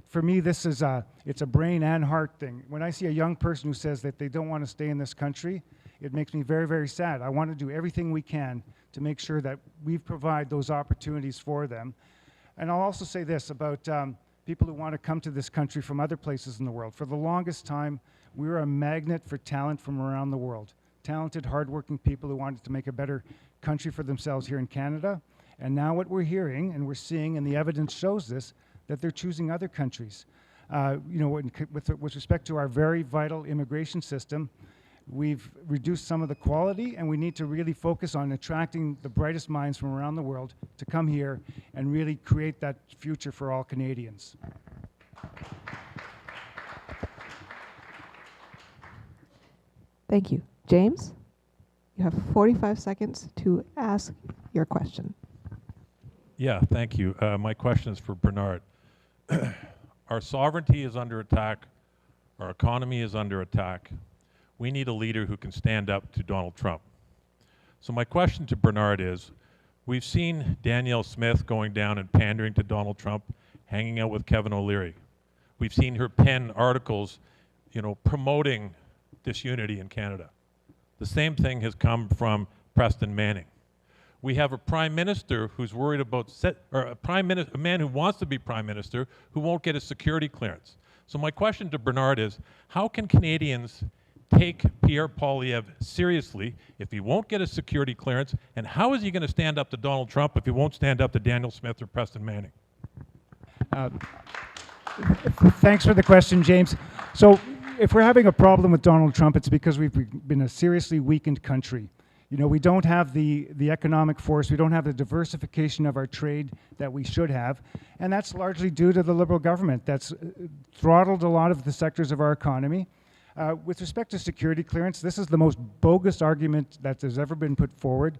for me, this is it's a brain and heart thing. When I see a young person who says that they don't want to stay in this country, it makes me very, very sad. I want to do everything we can to make sure that we provide those opportunities for them. And I'll also say this about people who want to come to this country from other places in the world. For the longest time, we were a magnet for talent from around the world. Talented, hardworking people who wanted to make a better country for themselves here in Canada. And now what we're hearing and we're seeing, and the evidence shows this, that they're choosing other countries. With respect to our very vital immigration system, we've reduced some of the quality, and we need to really focus on attracting the brightest minds from around the world to come here and really create that future for all Canadians. Thank you. James, you have 45 seconds to ask your question. Yeah, thank you. My question is for Bernard. Our sovereignty is under attack. Our economy is under attack. We need a leader who can stand up to Donald Trump. So my question to Bernard is, we've seen Danielle Smith going down and pandering to Donald Trump, hanging out with Kevin O'Leary. We've seen her pen articles, promoting disunity in Canada. The same thing has come from Preston Manning. We have a prime minister who's worried about, a man who wants to be prime minister who won't get a security clearance. So my question to Bernard is, how can Canadians take Pierre Poilievre seriously if he won't get a security clearance, and how is he going to stand up to Donald Trump if he won't stand up to Danielle Smith or Preston Manning? Thanks for the question, James. So if we're having a problem with Donald Trump, it's because we've been a seriously weakened country. We don't have the economic force, we don't have the diversification of our trade that we should have, and that's largely due to the Liberal government that's throttled a lot of the sectors of our economy. With respect to security clearance, this is the most bogus argument that has ever been put forward.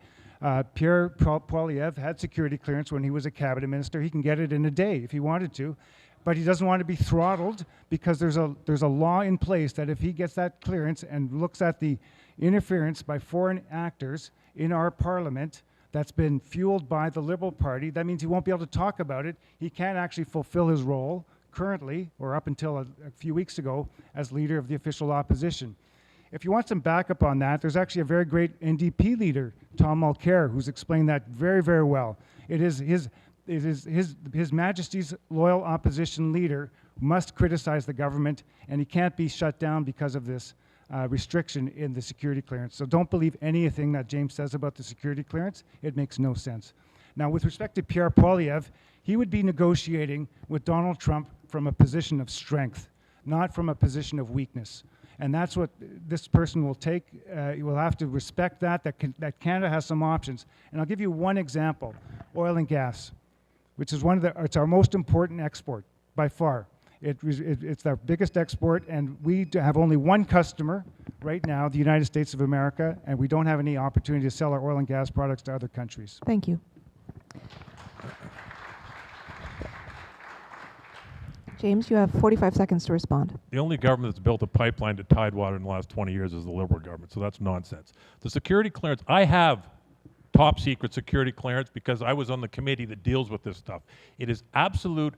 Pierre Poilievre had security clearance when he was a cabinet minister. He can get it in a day if he wanted to, but he doesn't want to be throttled because there's a law in place that if he gets that clearance and looks at the interference by foreign actors in our parliament that's been fueled by the Liberal Party, that means he won't be able to talk about it. He can't actually fulfill his role currently, or up until a few weeks ago, as leader of the official opposition. If you want some backup on that, there's actually a very great NDP leader, Tom Mulcair, who's explained that very, very well. It is His Majesty's loyal opposition leader must criticize the government, and he can't be shut down because of this restriction in the security clearance. So don't believe anything that James says about the security clearance. It makes no sense. Now, with respect to Pierre Poilievre, he would be negotiating with Donald Trump from a position of strength, not from a position of weakness. And that's what this person will take. You will have to respect that Canada has some options. And I'll give you one example, oil and gas, which is it's our most important export by far. It's our biggest export, and we have only one customer right now, the United States of America, and we don't have any opportunity to sell our oil and gas products to other countries. Thank you. James, you have 45 seconds to respond. The only government that's built a pipeline to Tidewater in the last 20 years is the Liberal government, so that's nonsense. The security clearance, I have top secret security clearance because I was on the committee that deals with this stuff. It is absolute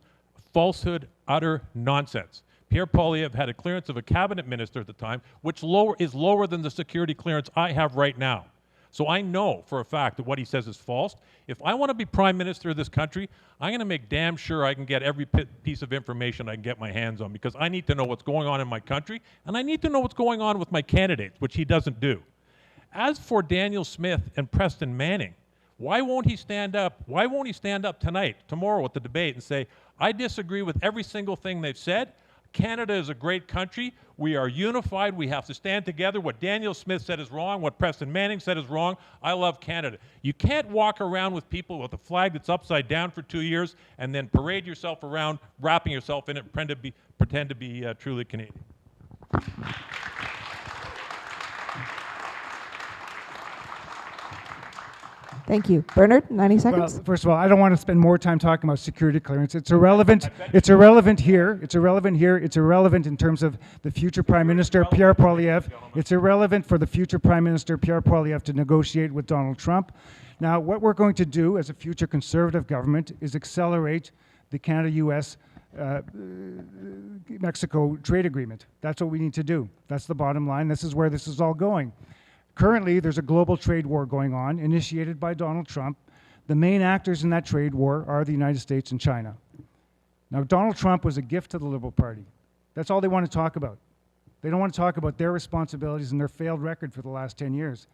falsehood, utter nonsense. Pierre Poilievre had a clearance of a cabinet minister at the time, which is lower than the security clearance I have right now. So I know for a fact that what he says is false. If I want to be prime minister of this country, I'm going to make damn sure I can get every piece of information I can get my hands on, because I need to know what's going on in my country, and I need to know what's going on with my candidates, which he doesn't do. As for Danielle Smith and Preston Manning, why won't he stand up? Why won't he stand up tomorrow at the debate and say, I disagree with every single thing they've said, Canada is a great country. We are unified. We have to stand together. What Daniel Smith said is wrong. What Preston Manning said is wrong. I love Canada. You can't walk around with people with a flag that's upside down for 2 years and then parade yourself around, wrapping yourself in it, and pretend to be truly Canadian. Thank you. Bernard, 90 seconds. Well, first of all, I don't want to spend more time talking about security clearance. It's irrelevant. It's irrelevant here. It's irrelevant here. It's irrelevant in terms of the future Prime Minister, Pierre Poilievre. It's irrelevant for the future Prime Minister, Pierre Poilievre, to negotiate with Donald Trump. Now, what we're going to do as a future Conservative government is accelerate the Canada-US Mexico trade agreement. That's what we need to do. That's the bottom line. This is where this is all going. Currently, there's a global trade war going on, initiated by Donald Trump. The main actors in that trade war are the United States and China. Now, Donald Trump was a gift to the Liberal Party. That's all they want to talk about. They don't want to talk about their responsibilities and their failed record for the last 10 years.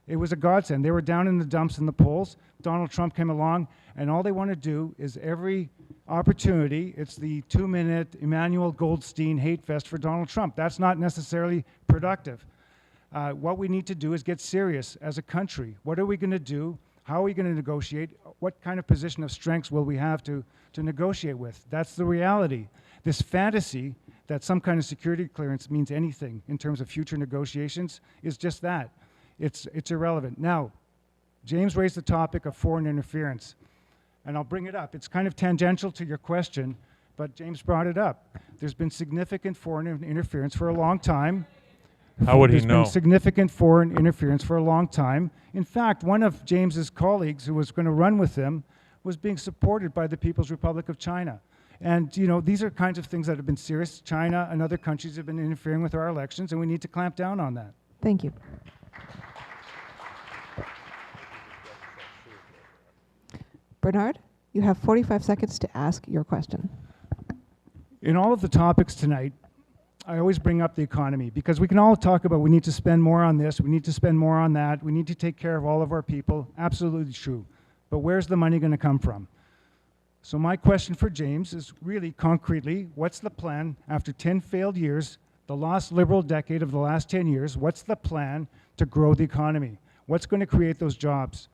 It was a godsend. They were down in the dumps in the polls. Donald Trump came along, and all they want to do is every opportunity, it's the 2-minute Emmanuel Goldstein hate fest for Donald Trump. That's not necessarily productive. What we need to do is get serious as a country. What are we going to do? How are we going to negotiate? What kind of position of strengths will we have to negotiate with? That's the reality. This fantasy that some kind of security clearance means anything in terms of future negotiations is just that. It's irrelevant. Now, James raised the topic of foreign interference, and I'll bring it up. It's kind of tangential to your question, but James brought it up. There's been significant foreign interference for a long time. How would he There's know? been significant foreign interference for a long time. In fact, one of James's colleagues who was going to run with him was being supported by the People's Republic of China. And, you know, these are kinds of things that have been serious. China and other countries have been interfering with our elections, and we need to clamp down on that. Thank you. Bernard, you have 45 seconds to ask your question. In all of the topics tonight, I always bring up the economy, because we can all talk about we need to spend more on this, we need to spend more on that, we need to take care of all of our people. Absolutely true. But where's the money going to come from? So my question for James is really concretely, what's the plan after 10 failed years, the lost Liberal decade of the last 10 years, what's the plan to grow the economy? What's going to create those jobs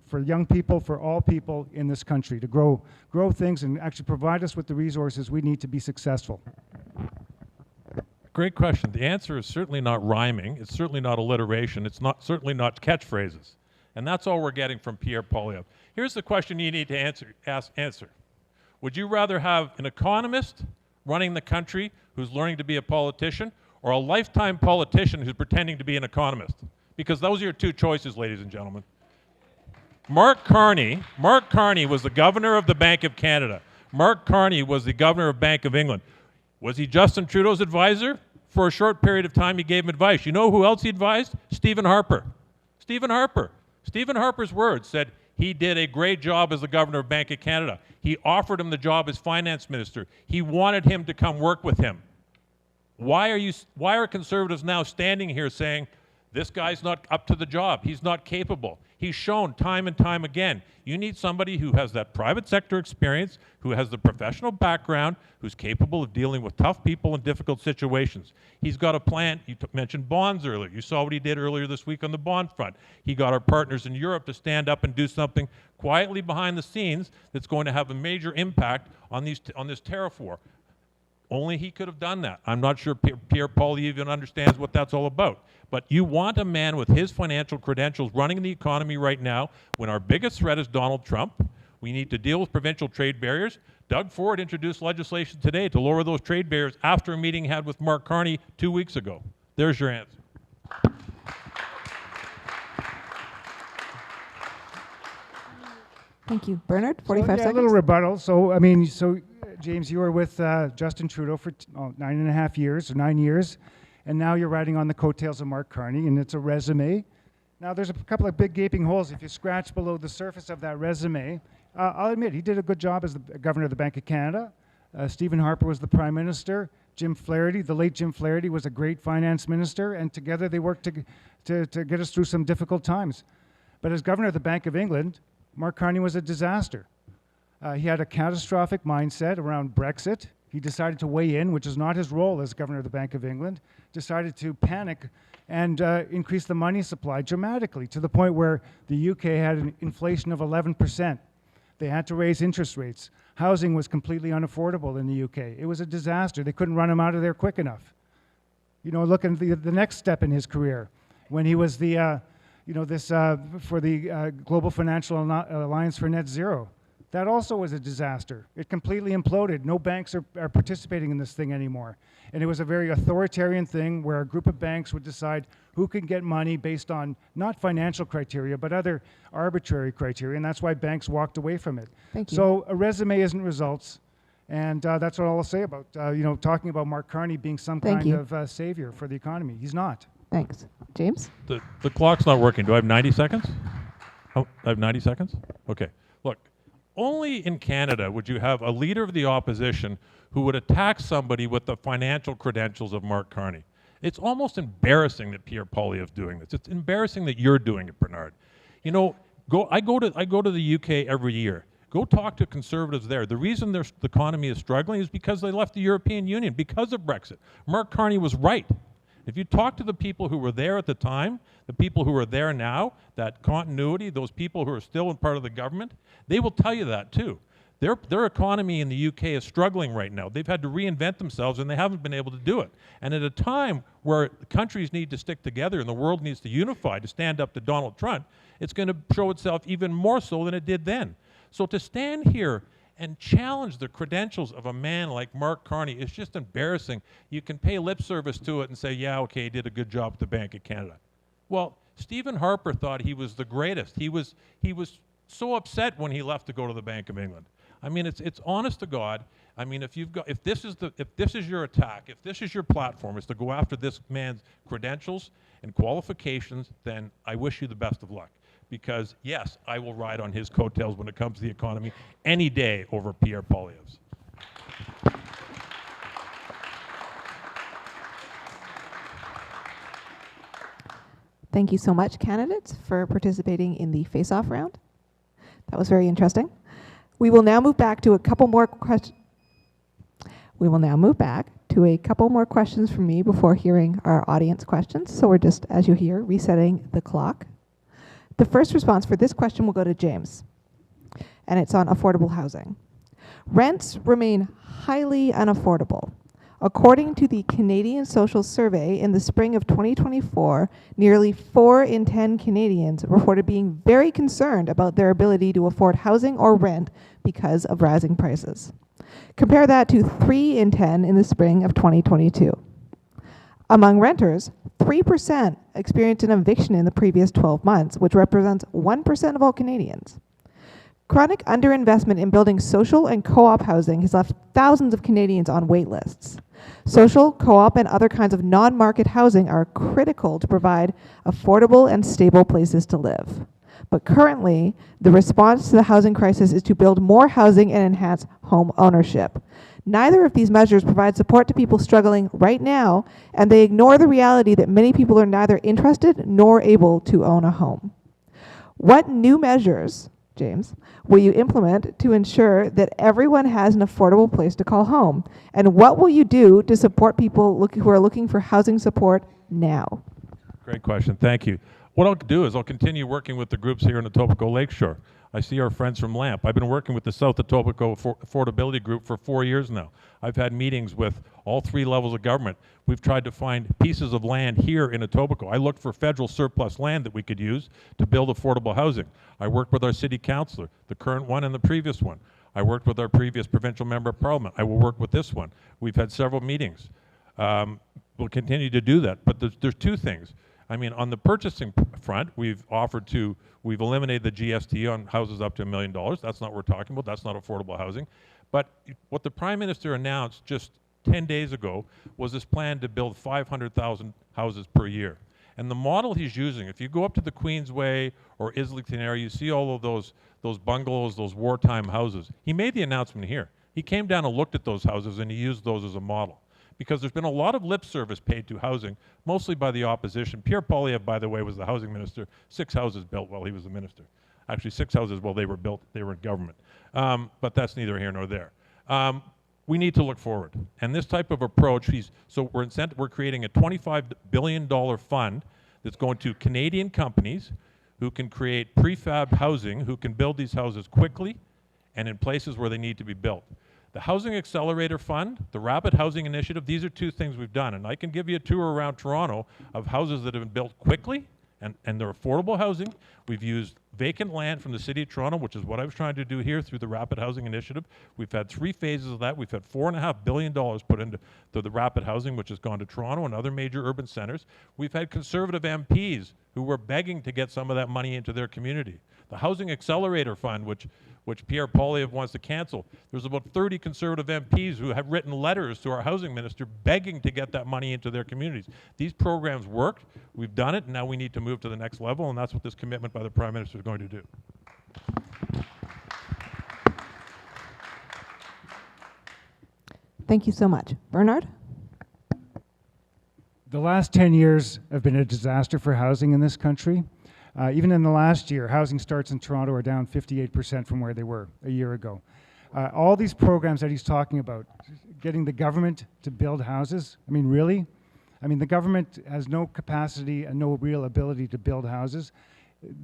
for young people, for all people in this country, to grow things and actually provide us with the resources we need to be successful? Great question. The answer is certainly not rhyming. It's certainly not alliteration. It's certainly not catchphrases. And that's all we're getting from Pierre Poilievre. Here's the question you need to answer. Would you rather have an economist running the country who's learning to be a politician, or a lifetime politician who's pretending to be an economist? Because those are your two choices, ladies and gentlemen. Mark Carney was the governor of the Bank of Canada. Mark Carney was the governor of Bank of England. Was he Justin Trudeau's advisor? For a short period of time, he gave him advice. You know who else he advised? Stephen Harper. Stephen Harper. Stephen Harper's words said he did a great job as the governor of Bank of Canada. He offered him the job as finance minister. He wanted him to come work with him. Why are Conservatives now standing here saying, this guy's not up to the job, he's not capable? He's shown time and time again. You need somebody who has that private sector experience, who has the professional background, who's capable of dealing with tough people in difficult situations. He's got a plan. You mentioned bonds earlier. You saw what he did earlier this week on the bond front. He got our partners in Europe to stand up and do something quietly behind the scenes that's going to have a major impact on this tariff war. Only he could have done that. I'm not sure Pierre Poilievre even understands what that's all about. But you want a man with his financial credentials running the economy right now when our biggest threat is Donald Trump. We need to deal with provincial trade barriers. Doug Ford introduced legislation today to lower those trade barriers after a meeting he had with Mark Carney 2 weeks ago. There's your answer. Thank you. Bernard, 45 seconds. A little rebuttal. So, James, you were with Justin Trudeau for 9.5 years, or 9 years, and now you're riding on the coattails of Mark Carney, and it's a resume. Now, there's a couple of big gaping holes if you scratch below the surface of that resume. I'll admit, he did a good job as the governor of the Bank of Canada. Stephen Harper was the prime minister. Jim Flaherty, the late Jim Flaherty, was a great finance minister, and together they worked to get us through some difficult times. But as governor of the Bank of England, Mark Carney was a disaster. He had a catastrophic mindset around Brexit. he decided to weigh in, which is not his role as governor of the Bank of England, decided to panic and increase the money supply dramatically to the point where the UK had an inflation of 11%. They had to raise interest rates. Housing was completely unaffordable in the UK. It was a disaster. They couldn't run him out of there quick enough. You know, look at the next step in his career, when he was the, for the Global Financial Alliance for Net Zero. That also was a disaster. It completely imploded. No banks are participating in this thing anymore. And it was a very authoritarian thing where a group of banks would decide who can get money based on not financial criteria, but other arbitrary criteria. And that's why banks walked away from it. Thank you. So a resume isn't results. And that's what I'll say about, talking about Mark Carney being some kind of savior for the economy. He's not. Thanks. James? The clock's not working. Do I have 90 seconds? Oh, I have 90 seconds? Okay. Look, only in Canada would you have a leader of the opposition who would attack somebody with the financial credentials of Mark Carney. It's almost embarrassing that Pierre Poilievre is doing this. It's embarrassing that you're doing it, Bernard. You know, I go to the UK every year. Go talk to conservatives there. The reason the economy is struggling is because they left the European Union, because of Brexit. Mark Carney was right. If you talk to the people who were there at the time, the people who are there now, that continuity, those people who are still in part of the government, they will tell you that too. Their economy in the UK is struggling right now. They've had to reinvent themselves and they haven't been able to do it. And at a time where countries need to stick together and the world needs to unify to stand up to Donald Trump, it's going to show itself even more so than it did then. So to stand here and challenge the credentials of a man like Mark Carney is just embarrassing. You can pay lip service to it and say, yeah, okay, he did a good job at the Bank of Canada. Well, Stephen Harper thought he was the greatest. He was so upset when he left to go to the Bank of England. I mean, it's honest to God. I mean, if this is your attack, if this is your platform, is to go after this man's credentials and qualifications, then I wish you the best of luck. Because yes, I will ride on his coattails when it comes to the economy any day over Pierre Poilievre's. Thank you so much, candidates, for participating in the face-off round. That was very interesting. We will now move back to a couple more questions. We will now move back to a couple more questions from me before hearing our audience questions. So we're just, as you hear, resetting the clock. The first response for this question will go to James, and it's on affordable housing. Rents remain highly unaffordable. According to the Canadian Social Survey in the spring of 2024, nearly 4 in 10 Canadians reported being very concerned about their ability to afford housing or rent because of rising prices. Compare that to 3 in 10 in the spring of 2022. Among renters, 3% experienced an eviction in the previous 12 months, which represents 1% of all Canadians. Chronic underinvestment in building social and co-op housing has left thousands of Canadians on wait lists. Social, co-op, and other kinds of non-market housing are critical to provide affordable and stable places to live. But currently, the response to the housing crisis is to build more housing and enhance home ownership. Neither of these measures provide support to people struggling right now, and they ignore the reality that many people are neither interested nor able to own a home. What new measures, James, will you implement to ensure that everyone has an affordable place to call home? And what will you do to support people who are looking for housing support now? Great question. Thank you. What I'll do is I'll continue working with the groups here in Etobicoke-Lakeshore. I see our friends from LAMP. I've been working with the South Etobicoke Affordability Group for 4 years now. I've had meetings with all 3 levels of government. We've tried to find pieces of land here in Etobicoke. I looked for federal surplus land that we could use to build affordable housing. I worked with our city councillor, the current one and the previous one. I worked with our previous provincial member of parliament. I will work with this one. We've had several meetings. We'll continue to do that. But there's 2 things. I mean, on the purchasing front, we've eliminated the GST on houses up to $1 million. That's not what we're talking about. That's not affordable housing. But what the Prime Minister announced just 10 days ago was this plan to build 500,000 houses per year. And the model he's using, if you go up to the Queensway or Islington area, you see all of those bungalows, those wartime houses. He made the announcement here. He came down and looked at those houses and he used those as a model. Because there's been a lot of lip service paid to housing, mostly by the opposition. Pierre Poilievre, by the way, was the housing minister. 6 houses built while he was the minister. Actually, 6 houses while they were built. They were in government. But that's neither here nor there. we need to look forward. And this type of approach, we're creating a $25 billion fund that's going to Canadian companies who can create prefab housing, who can build these houses quickly and in places where they need to be built. The Housing Accelerator Fund, the Rapid Housing Initiative, these are two things we've done. And I can give you a tour around Toronto of houses that have been built quickly and they're affordable housing. We've used vacant land from the City of Toronto, which is what I was trying to do here through the Rapid Housing Initiative. We've had 3 phases of that. We've had $4.5 billion put into the Rapid Housing, which has gone to Toronto and other major urban centers. We've had Conservative MPs who were begging to get some of that money into their community. The Housing Accelerator Fund, which Pierre Poilievre wants to cancel. There's about 30 Conservative MPs who have written letters to our housing minister begging to get that money into their communities. These programs worked, we've done it, and now we need to move to the next level, and that's what this commitment by the Prime Minister is going to do. Thank you so much. Bernard? The last 10 years have been a disaster for housing in this country. Even in the last year, housing starts in Toronto are down 58% from where they were a year ago. All these programs that he's talking about, getting the government to build houses, I mean, really? I mean, the government has no capacity and no real ability to build houses.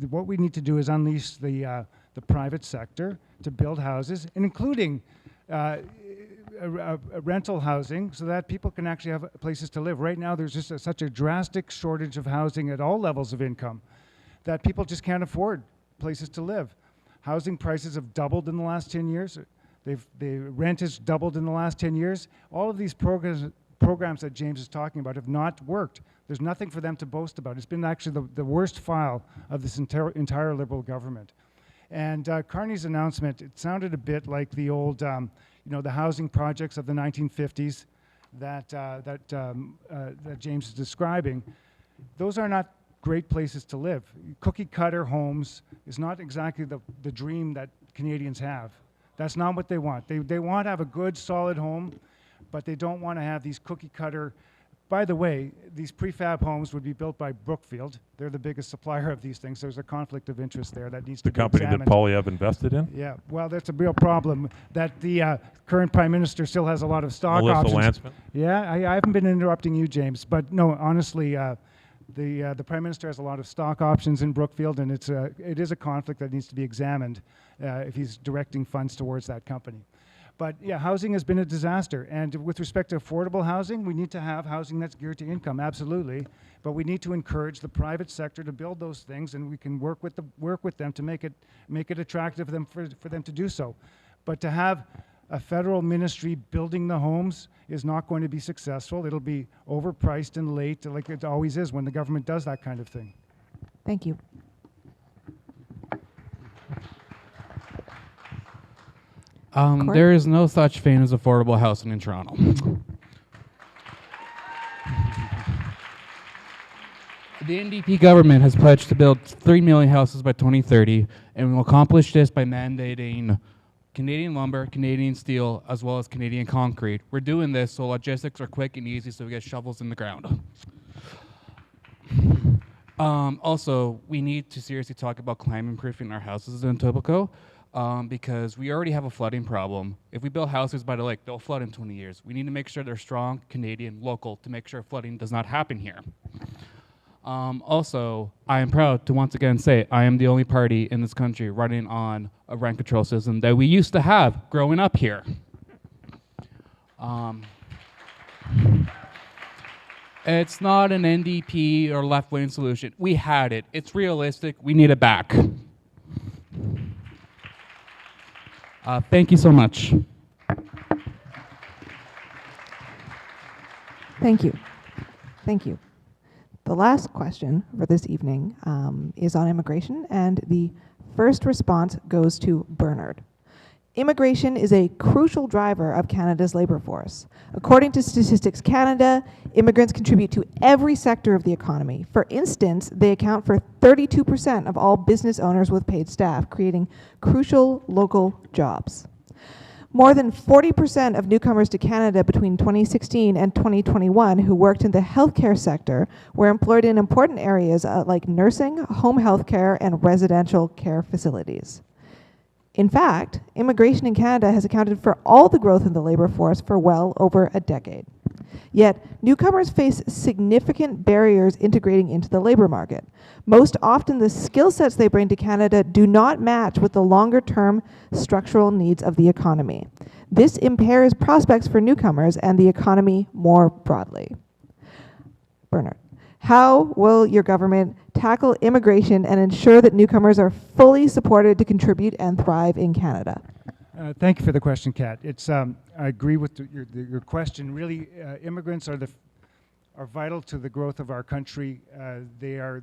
What we need to do is unleash the private sector to build houses, and including rental housing, so that people can actually have places to live. Right now, there's just such a drastic shortage of housing at all levels of income that people just can't afford places to live. Housing prices have doubled in the last 10 years. The rent has doubled in the last 10 years. All of these programs that James is talking about have not worked. There's nothing for them to boast about. It's been actually the worst file of this entire Liberal government. And Carney's announcement, it sounded a bit like the old, the housing projects of the 1950s that James is describing. Those are not great places to live. Cookie cutter homes is not exactly the dream that Canadians have. That's not what they want. They want to have a good, solid home, but they don't want to have these cookie cutter. By the way, these prefab homes would be built by Brookfield. They're the biggest supplier of these things. There's a conflict of interest there that needs to be examined. The company that Poilievre invested in? Yeah, well, that's a real problem that the current Prime Minister still has a lot of stock Melissa options. Lansman? Yeah, I haven't been interrupting you, James, but no, honestly, the Prime Minister has a lot of stock options in Brookfield, and it is a conflict that needs to be examined if he's directing funds towards that company. But yeah, housing has been a disaster. And with respect to affordable housing, we need to have housing that's geared to income, absolutely. But we need to encourage the private sector to build those things, and we can work with them to make it attractive for them to do so. But to have a federal ministry building the homes is not going to be successful. It'll be overpriced and late, like it always is when the government does that kind of thing. Thank you. There is no such thing as affordable housing in Toronto. The NDP government has pledged to build 3 million houses by 2030, and will accomplish this by mandating Canadian lumber, Canadian steel, as well as Canadian concrete. We're doing this so logistics are quick and easy, so we get shovels in the ground. Also, we need to seriously talk about climate-proofing our houses in Etobicoke. Because we already have a flooding problem. If we build houses by the lake, they'll flood in 20 years. We need to make sure they're strong, Canadian, local, to make sure flooding does not happen here. Also, I am proud to once again say I am the only party in this country running on a rent control system that we used to have growing up here. It's not an NDP or left-wing solution. We had it. It's realistic. We need it back. Thank you so much. Thank you. Thank you. The last question for this evening is on immigration, and the first response goes to Bernard. Immigration is a crucial driver of Canada's labor force. According to Statistics Canada, immigrants contribute to every sector of the economy. For instance, they account for 32% of all business owners with paid staff, creating crucial local jobs. More than 40% of newcomers to Canada between 2016 and 2021 who worked in the healthcare sector were employed in important areas like nursing, home healthcare, and residential care facilities. In fact, immigration in Canada has accounted for all the growth in the labor force for well over a decade. Yet, newcomers face significant barriers integrating into the labor market. Most often, the skill sets they bring to Canada do not match with the longer-term structural needs of the economy. This impairs prospects for newcomers and the economy more broadly. Bernard, how will your government tackle immigration and ensure that newcomers are fully supported to contribute and thrive in Canada? Thank you for the question, Kat. I agree with your question. Really, immigrants are vital to the growth of our country. They are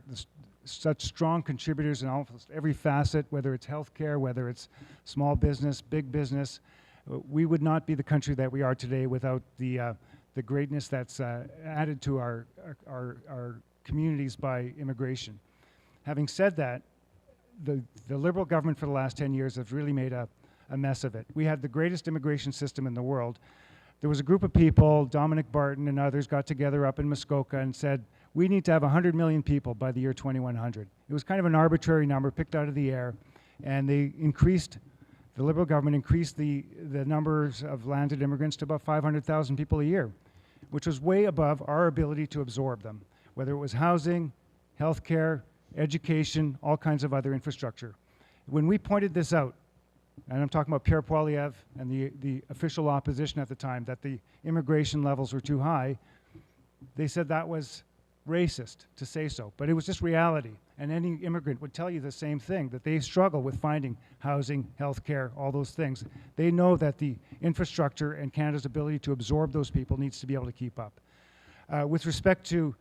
such strong contributors in almost every facet, whether it's healthcare, whether it's small business, big business. We would not be the country that we are today without the greatness that's added to our communities by immigration. Having said that, the Liberal government for the last 10 years has really made a mess of it. We had the greatest immigration system in the world. There was a group of people, Dominic Barton and others, got together up in Muskoka and said, we need to have 100 million people by the year 2100. It was kind of an arbitrary number picked out of the air, and the Liberal government increased the numbers of landed immigrants to about 500,000 people a year, which was way above our ability to absorb them, whether it was housing, healthcare, education, all kinds of other infrastructure. When we pointed this out, and I'm talking about Pierre Poilievre and the official opposition at the time, that the immigration levels were too high, they said that was racist to say so, but it was just reality. And any immigrant would tell you the same thing, that they struggle with finding housing, healthcare, all those things. They know that the infrastructure and Canada's ability to absorb those people needs to be able to keep up. With respect to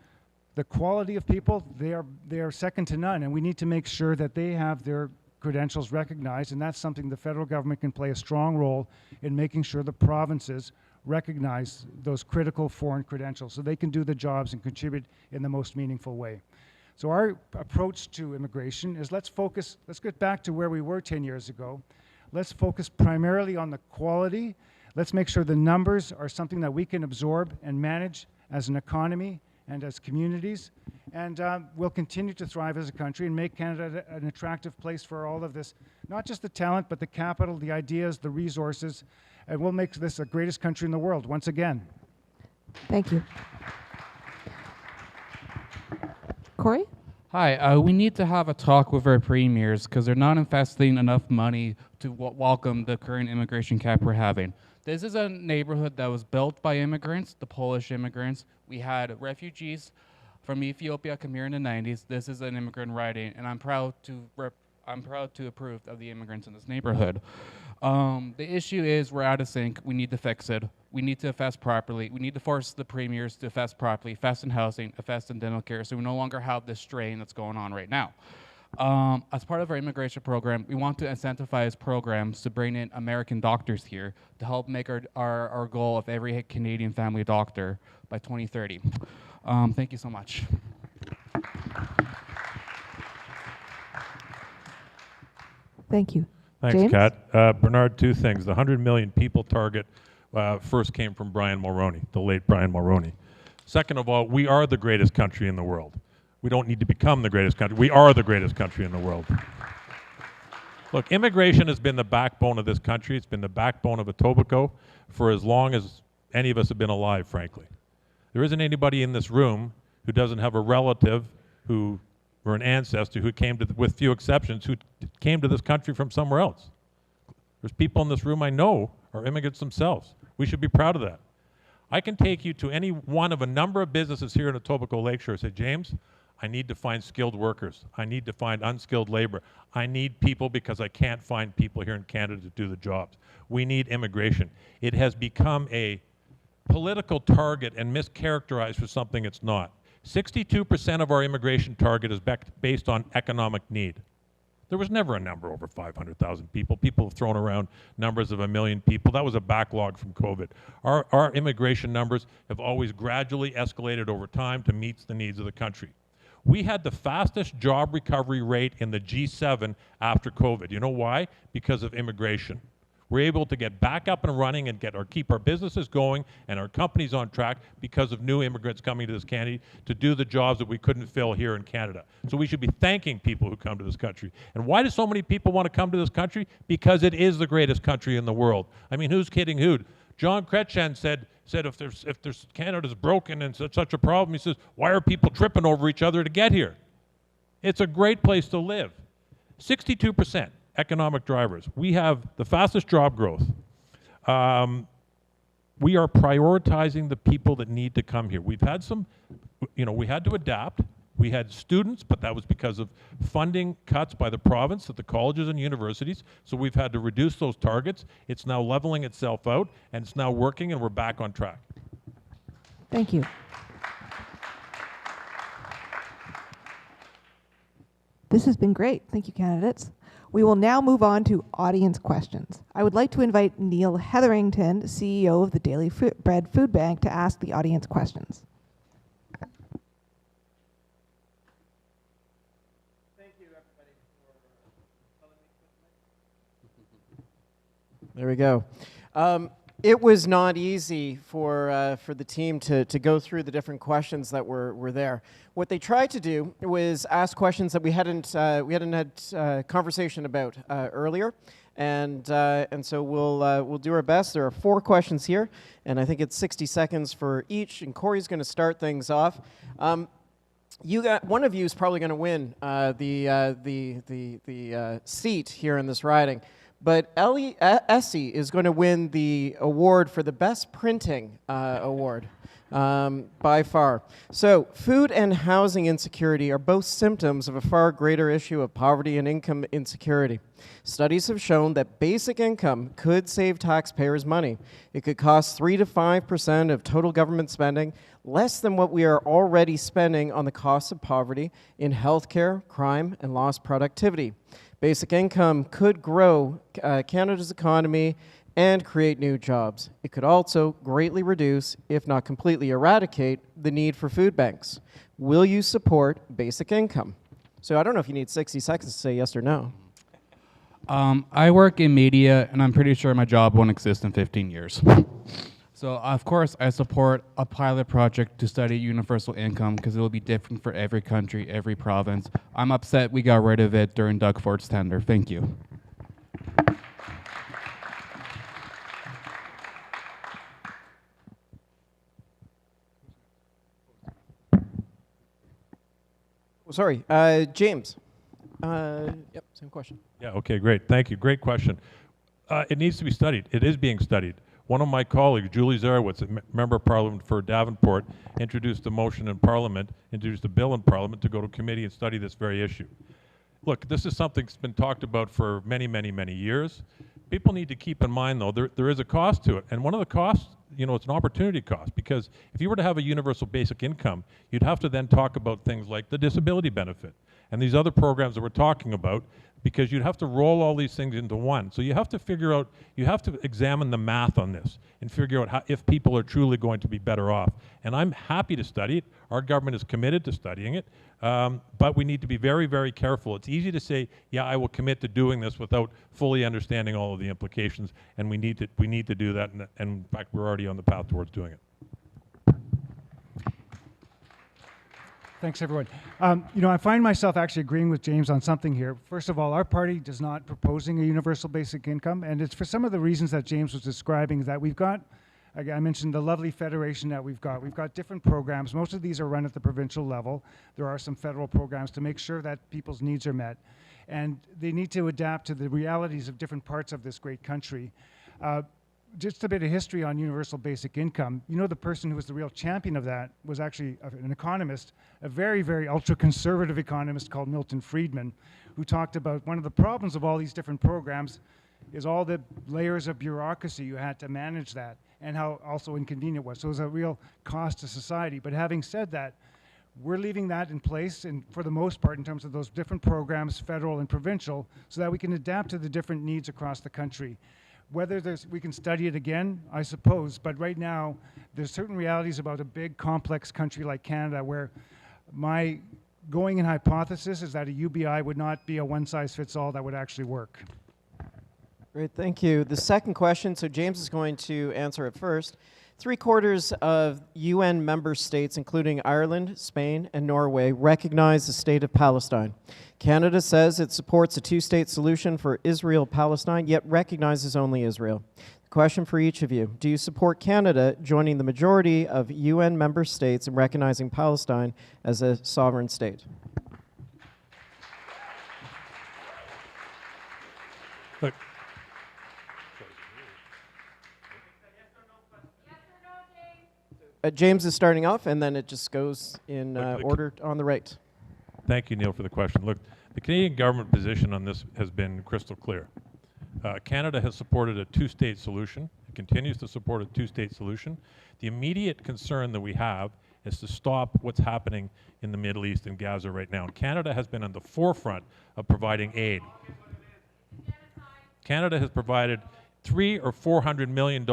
the quality of people, they are second to none, and we need to make sure that they have their credentials recognized, and that's something the federal government can play a strong role in making sure the provinces recognize those critical foreign credentials so they can do the jobs and contribute in the most meaningful way. So our approach to immigration is let's get back to where we were 10 years ago. Let's focus primarily on the quality. Let's make sure the numbers are something that we can absorb and manage as an economy and as communities, and we'll continue to thrive as a country and make Canada an attractive place for all of this, not just the talent, but the capital, the ideas, the resources, and we'll make this the greatest country in the world once again. Thank you. Cory? Hi, we need to have a talk with our premiers because they're not investing enough money to welcome the current immigration cap we're having. This is a neighborhood that was built by immigrants, the Polish immigrants. We had refugees from Ethiopia come here in the 90s. This is an immigrant riding, and I'm proud to approve of the immigrants in this neighborhood. The issue is we're out of sync. We need to fix it. We need to invest properly. We need to force the premiers to invest properly, invest in housing, invest in dental care, so we no longer have this strain that's going on right now. As part of our immigration program, we want to incentivize programs to bring in American doctors here to help make our goal of every Canadian family doctor by 2030. Thank you so much. Thank you. Thanks, James? Kat. Bernard, two things. The 100 million people target first came from Brian Mulroney, the late Brian Mulroney. Second of all, we are the greatest country in the world. We don't need to become the greatest country. We are the greatest country in the world. Look, immigration has been the backbone of this country. It's been the backbone of Etobicoke for as long as any of us have been alive, frankly. There isn't anybody in this room who doesn't have a relative who, or an ancestor who came to, with few exceptions, who came to this country from somewhere else. There's people in this room I know are immigrants themselves. We should be proud of that. I can take you to any one of a number of businesses here in Etobicoke-Lakeshore and say, James, I need to find skilled workers. I need to find unskilled labor. I need people because I can't find people here in Canada to do the jobs. We need immigration. It has become a political target and mischaracterized for something it's not. 62% of our immigration target is based on economic need. There was never a number over 500,000 people. People have thrown around numbers of 1 million people. That was a backlog from COVID. Our immigration numbers have always gradually escalated over time to meet the needs of the country. We had the fastest job recovery rate in the G7 after COVID. You know why? Because of immigration. We're able to get back up and running and keep our businesses going and our companies on track because of new immigrants coming to this country to do the jobs that we couldn't fill here in Canada. So we should be thanking people who come to this country. And why do so many people want to come to this country? Because it is the greatest country in the world. I mean, who's kidding who? John Chrétien said if there's Canada's broken and such a problem, he says, why are people tripping over each other to get here? It's a great place to live. 62% economic drivers. We have the fastest job growth. We are prioritizing the people that need to come here. We've had some, we had to adapt. We had students, but that was because of funding cuts by the province at the colleges and universities. So we've had to reduce those targets. It's now leveling itself out, and it's now working, and we're back on track. Thank you. This has been great. Thank you, candidates. We will now move on to audience questions. I would like to invite Neil Hetherington, CEO of the Daily Bread Food Bank, to ask the audience questions. Thank you, everybody, for there we go. It was not easy for the team to go through the different questions that were there. What they tried to do was ask questions that we hadn't had conversation about earlier, and so we'll do our best. There are 4 questions here, and I think it's 60 seconds for each. And Cory's going to start things off. One of you is probably going to win the seat here in this riding. But Essie is going to win the award for the best printing award by far. So food and housing insecurity are both symptoms of a far greater issue of poverty and income insecurity. Studies have shown that basic income could save taxpayers money. It could cost 3 to 5% of total government spending, less than what we are already spending on the cost of poverty in healthcare, crime, and lost productivity. Basic income could grow Canada's economy and create new jobs. It could also greatly reduce, if not completely eradicate, the need for food banks. Will you support basic income? So I don't know if you need 60 seconds to say yes or no. I work in media, and I'm pretty sure my job won't exist in 15 years. So, of course, I support a pilot project to study universal income because it will be different for every country, every province. I'm upset we got rid of it during Doug Fort's tender. Thank you. Sorry, James. Yep, same question. Yeah, okay, great. Thank you. Great question. It needs to be studied. It is being studied. One of my colleagues, Julie Zarowitz, a member of Parliament for Davenport, introduced a motion in Parliament, introduced a bill in Parliament to go to committee and study this very issue. Look, this is something that's been talked about for many, many, many years. People need to keep in mind, though, there is a cost to it. And one of the costs, it's an opportunity cost, because if you were to have a universal basic income, you'd have to then talk about things like the disability benefit and these other programs that we're talking about, because you'd have to roll all these things into one. So you have to figure out, you have to examine the math on this and figure out if people are truly going to be better off. And I'm happy to study it. Our government is committed to studying it, but we need to be very, very careful. It's easy to say, yeah, I will commit to doing this without fully understanding all of the implications, and we need to do that, and in fact, we're already on the path towards doing it. Thanks, everyone. I find myself actually agreeing with James on something here. First of all, our party is not proposing a universal basic income, and it's for some of the reasons that James was describing, that we've got, I mentioned the lovely federation that we've got. We've got different programs. Most of these are run at the provincial level. There are some federal programs to make sure that people's needs are met, and they need to adapt to the realities of different parts of this great country. Just a bit of history on universal basic income. The person who was the real champion of that was actually an economist, a very, very ultra-conservative economist called Milton Friedman, who talked about one of the problems of all these different programs is all the layers of bureaucracy you had to manage that, and how also inconvenient it was. So it was a real cost to society. But having said that, we're leaving that in place, and for the most part, in terms of those different programs, federal and provincial, so that we can adapt to the different needs across the country. Whether we can study it again, I suppose, but right now, there's certain realities about a big, complex country like Canada where my going-in hypothesis is that a UBI would not be a one-size-fits-all that would actually work. Great, thank you. The second question, so James is going to answer it first. 3/4 of UN member states, including Ireland, Spain, and Norway, recognize the state of Palestine. Canada says it supports a two-state solution for Israel-Palestine, yet recognizes only Israel. The question for each of you: do you support Canada joining the majority of UN member states in recognizing Palestine as a sovereign state? Look, James is starting off, and then it just goes in order on the right. thank you, Neil, for the question. Look, the Canadian government position on this has been crystal clear. Canada has supported a two-state solution. It continues to support a two-state solution. The immediate concern that we have is to stop what's happening in the Middle East and Gaza right now. And Canada has been on the forefront of providing aid. Canada has provided $300 or $400 million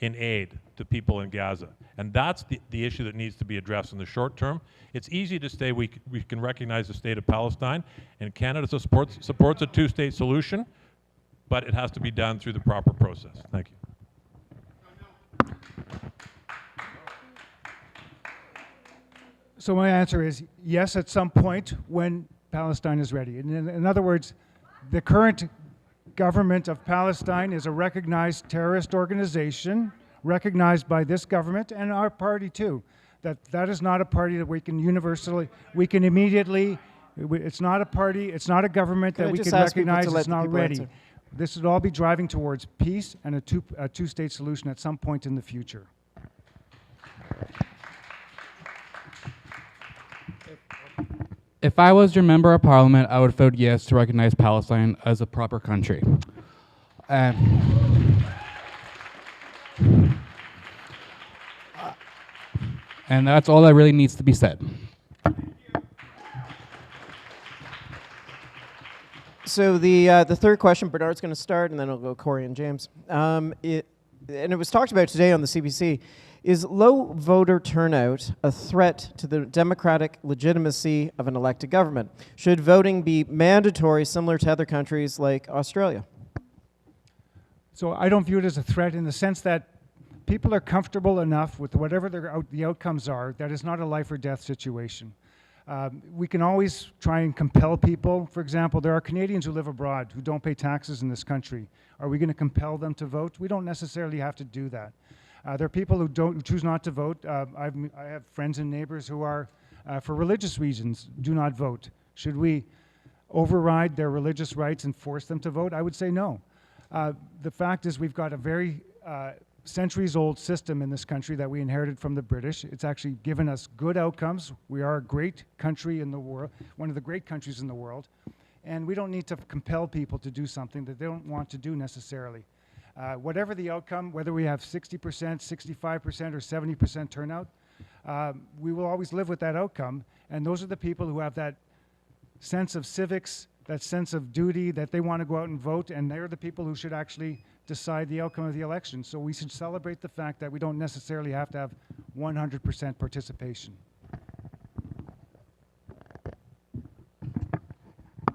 in aid to people in Gaza. And that's the issue that needs to be addressed in the short term. It's easy to say we can recognize the state of Palestine, and Canada supports a two-state solution, but it has to be done through the proper process. Thank you. So my answer is yes, at some point when Palestine is ready. In other words, the current government of Palestine is a recognized terrorist organization, recognized by this government and our party too. That is not a party that we can immediately, it's not a party, it's not a government that we can recognize, it's not ready. Answer. This would all be driving towards peace and a two-state solution at some point in the future. If I was your member of parliament, I would vote yes to recognize Palestine as a proper country. And that's all that really needs to be said. So the third question, Bernard's going to start, and then it'll go Cory and James. It was talked about today on the CBC. Is low voter turnout a threat to the democratic legitimacy of an elected government? Should voting be mandatory, similar to other countries like Australia? So I don't view it as a threat in the sense that people are comfortable enough with whatever the outcomes are that it's not a life or death situation. We can always try and compel people. For example, there are Canadians who live abroad who don't pay taxes in this country. Are we going to compel them to vote? We don't necessarily have to do that. There are people who choose not to vote. I have friends and neighbors who are, for religious reasons, do not vote. Should we override their religious rights and force them to vote? I would say no. The fact is we've got a very centuries-old system in this country that we inherited from the British. It's actually given us good outcomes. We are a great country in the world, one of the great countries in the world, and we don't need to compel people to do something that they don't want to do necessarily. Whatever the outcome, whether we have 60%, 65%, or 70% turnout, we will always live with that outcome. And those are the people who have that sense of civics, that sense of duty, that they want to go out and vote, and they're the people who should actually decide the outcome of the election. So we should celebrate the fact that we don't necessarily have to have 100% participation.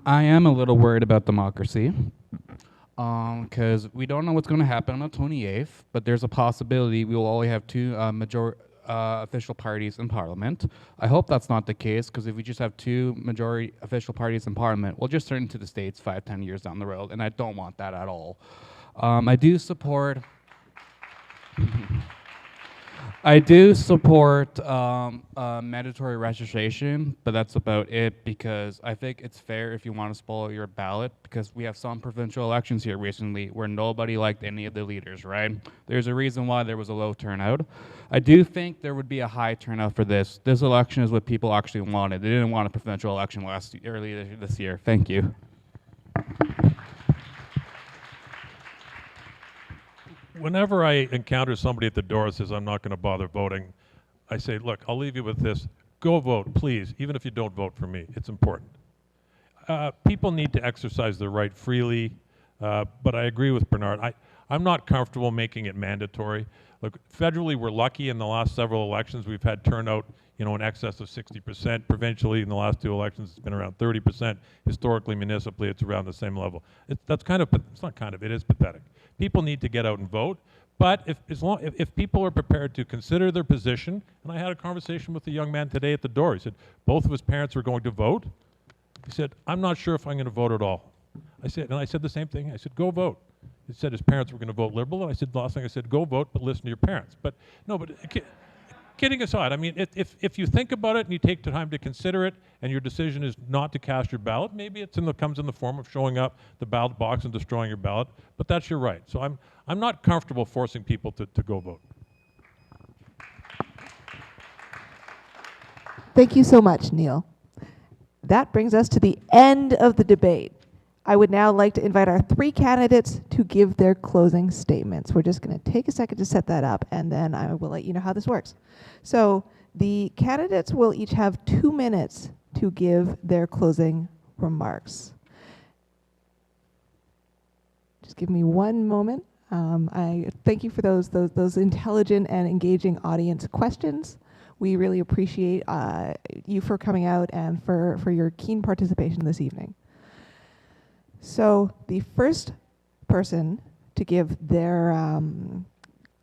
I am a little worried about democracy. Because we don't know what's going to happen on the 28th, but there's a possibility we will only have two official parties in Parliament. I hope that's not the case, because if we just have two majority official parties in Parliament, we'll just turn into the States 5-10 years down the road, and I don't want that at all. I do support mandatory registration, but that's about it, because I think it's fair if you want to spoil your ballot, because we have some provincial elections here recently where nobody liked any of the leaders, right? There's a reason why there was a low turnout. I do think there would be a high turnout for this. This election is what people actually wanted. They didn't want a provincial election earlier this year. Thank you. Whenever I encounter somebody at the door that says, I'm not going to bother voting, I say, look, I'll leave you with this. Go vote, please, even if you don't vote for me. It's important. People need to exercise their right freely, but I agree with Bernard. I'm not comfortable making it mandatory. Look, federally, we're lucky in the last several elections. We've had turnout you know, in excess of 60%. Provincially, in the last 2 elections, it's been around 30%. Historically, municipally, it's around the same level. That's kind of, it's not kind of, it is pathetic. People need to get out and vote. But if people are prepared to consider their position, and I had a conversation with a young man today at the door. He said both of his parents were going to vote. He said, I'm not sure if I'm going to vote at all. I said the same thing. I said, go vote. He said his parents were going to vote Liberal, and I said, the last thing I said, go vote, but listen to your parents. But no, but kidding aside, I mean, if you think about it and you take the time to consider it, and your decision is not to cast your ballot, maybe comes in the form of showing up the ballot box and destroying your ballot. But that's your right. So I'm not comfortable forcing people to go vote. Thank you so much, Neil. That brings us to the end of the debate. I would now like to invite our three candidates to give their closing statements. We're just going to take a second to set that up, and then I will let you know how this works. So the candidates will each have 2 minutes to give their closing remarks. Just give me one moment. I thank you for those intelligent and engaging audience questions. We really appreciate you for coming out and for your keen participation this evening. So the first person to give their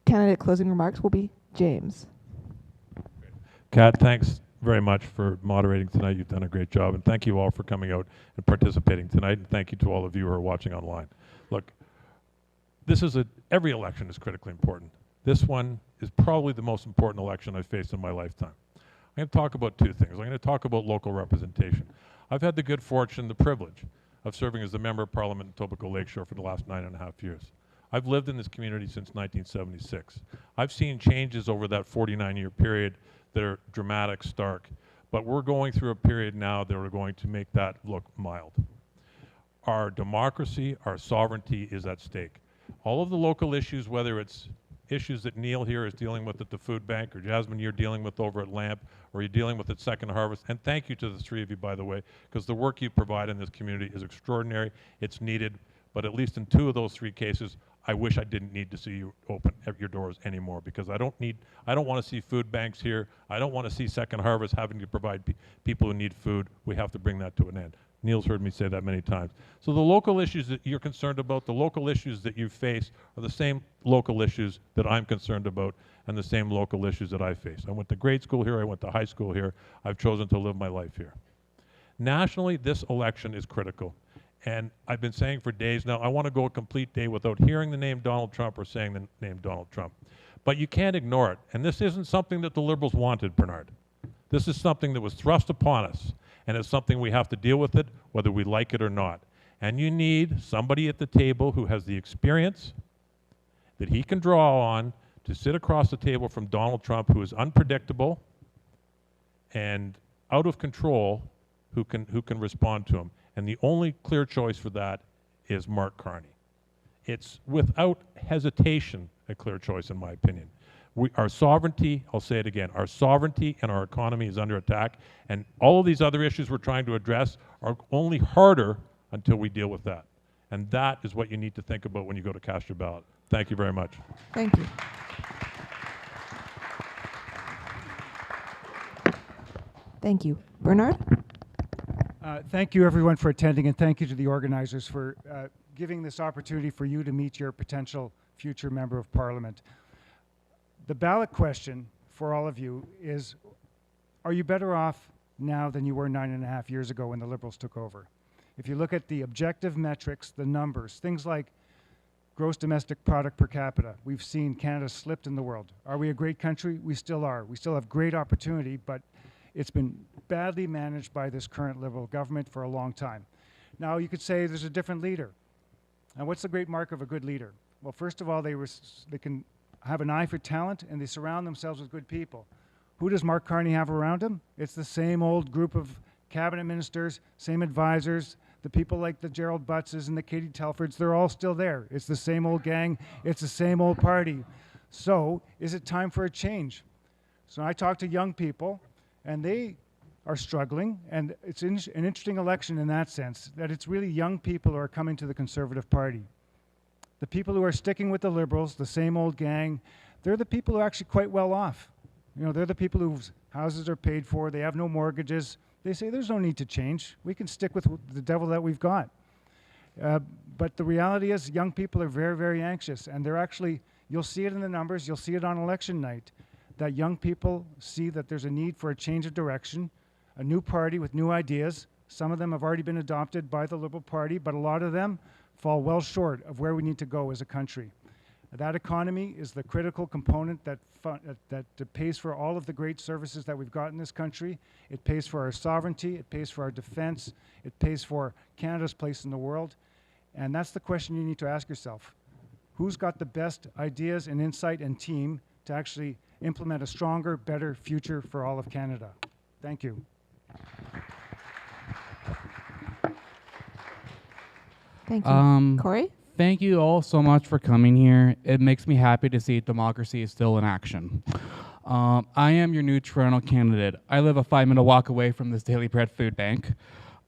candidate closing remarks will be James. Kat, thanks very much for moderating tonight. You've done a great job, and thank you all for coming out and participating tonight, and thank you to all of you who are watching online. Look, every election is critically important. This one is probably the most important election I've faced in my lifetime. I'm going to talk about two things. I'm going to talk about local representation. I've had the good fortune, the privilege of serving as the Member of Parliament in Etobicoke-Lakeshore for the last 9.5 years. I've lived in this community since 1976. I've seen changes over that 49-year period that are dramatic, stark, but we're going through a period now that are going to make that look mild. Our democracy, our sovereignty is at stake. All of the local issues, whether it's issues that Neil here is dealing with at the food bank, or Jasmine you're dealing with over at LAMP, or you're dealing with at Second Harvest, and thank you to the three of you, by the way, because the work you provide in this community is extraordinary, it's needed, but at least in 2 of those 3 cases, I wish I didn't need to see you open your doors anymore, because I don't want to see food banks here, I don't want to see Second Harvest having to provide people who need food. We have to bring that to an end. Neil's heard me say that many times. So the local issues that you're concerned about, the local issues that you face are the same local issues that I'm concerned about and the same local issues that I face. I went to grade school here, I went to high school here, I've chosen to live my life here. Nationally, this election is critical. And I've been saying for days now, I want to go a complete day without hearing the name Donald Trump or saying the name Donald Trump. But you can't ignore it. And this isn't something that the Liberals wanted, Bernard. This is something that was thrust upon us. And it's something we have to deal with it, whether we like it or not. And you need somebody at the table who has the experience that he can draw on to sit across the table from Donald Trump, who is unpredictable and out of control, who can respond to him. And the only clear choice for that is Mark Carney. It's without hesitation a clear choice, in my opinion. Our sovereignty, I'll say it again, our sovereignty and our economy is under attack, and all of these other issues we're trying to address are only harder until we deal with that. And that is what you need to think about when you go to cast your ballot. Thank you very much. Thank you. Thank you. Bernard? Thank you, everyone, for attending, and thank you to the organizers for giving this opportunity for you to meet your potential future Member of Parliament. The ballot question for all of you is, are you better off now than you were 9.5 years ago when the Liberals took over? If you look at the objective metrics, the numbers, things like gross domestic product per capita, we've seen Canada slipped in the world. Are we a great country? We still are. We still have great opportunity, but it's been badly managed by this current Liberal government for a long time. Now, you could say there's a different leader. And what's the great mark of a good leader? Well, first of all, they can have an eye for talent, and they surround themselves with good people. Who does Mark Carney have around him? It's the same old group of cabinet ministers, same advisors, the people like the Gerald Buttses and the Katie Telfords, they're all still there. It's the same old gang, it's the same old party. So, is it time for a change? So I talk to young people, and they are struggling, and it's an interesting election in that sense, that it's really young people who are coming to the Conservative Party. The people who are sticking with the Liberals, the same old gang, they're the people who are actually quite well off. You know, they're the people whose houses are paid for, they have no mortgages. They say there's no need to change. We can stick with the devil that we've got. But the reality is young people are very, very anxious, and they're actually, you'll see it in the numbers, you'll see it on election night, that young people see that there's a need for a change of direction, a new party with new ideas. Some of them have already been adopted by the Liberal Party, but a lot of them fall well short of where we need to go as a country. That economy is the critical component that pays for all of the great services that we've got in this country. It pays for our sovereignty, it pays for our defense, it pays for Canada's place in the world. And that's the question you need to ask yourself. Who's got the best ideas and insight and team to actually implement a stronger, better future for all of Canada? Thank you. Thank you. Cory? Thank you all so much for coming here. It makes me happy to see democracy is still in action. I am your new Toronto candidate. I live a 5-minute walk away from this Daily Bread food bank.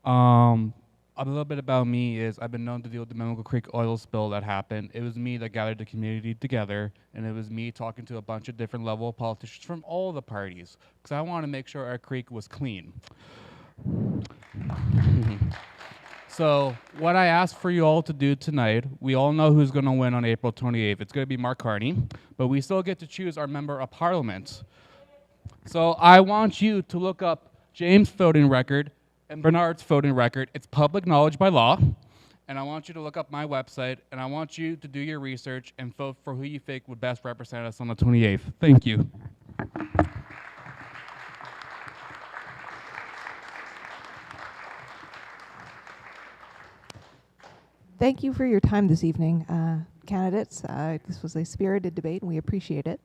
A little bit about me is I've been known to deal with the Memigo Creek oil spill that happened. It was me that gathered the community together, and it was me talking to a bunch of different level politicians from all the parties, because I want to make sure our creek was clean. So what I asked for you all to do tonight, we all know who's going to win on April 28th. It's going to be Mark Carney, but we still get to choose our member of parliament. So I want you to look up James' voting record and Bernard's voting record. It's public knowledge by law. And I want you to look up my website, and I want you to do your research and vote for who you think would best represent us on the 28th. Thank you. Thank you for your time this evening, candidates. This was a spirited debate, and we appreciate it.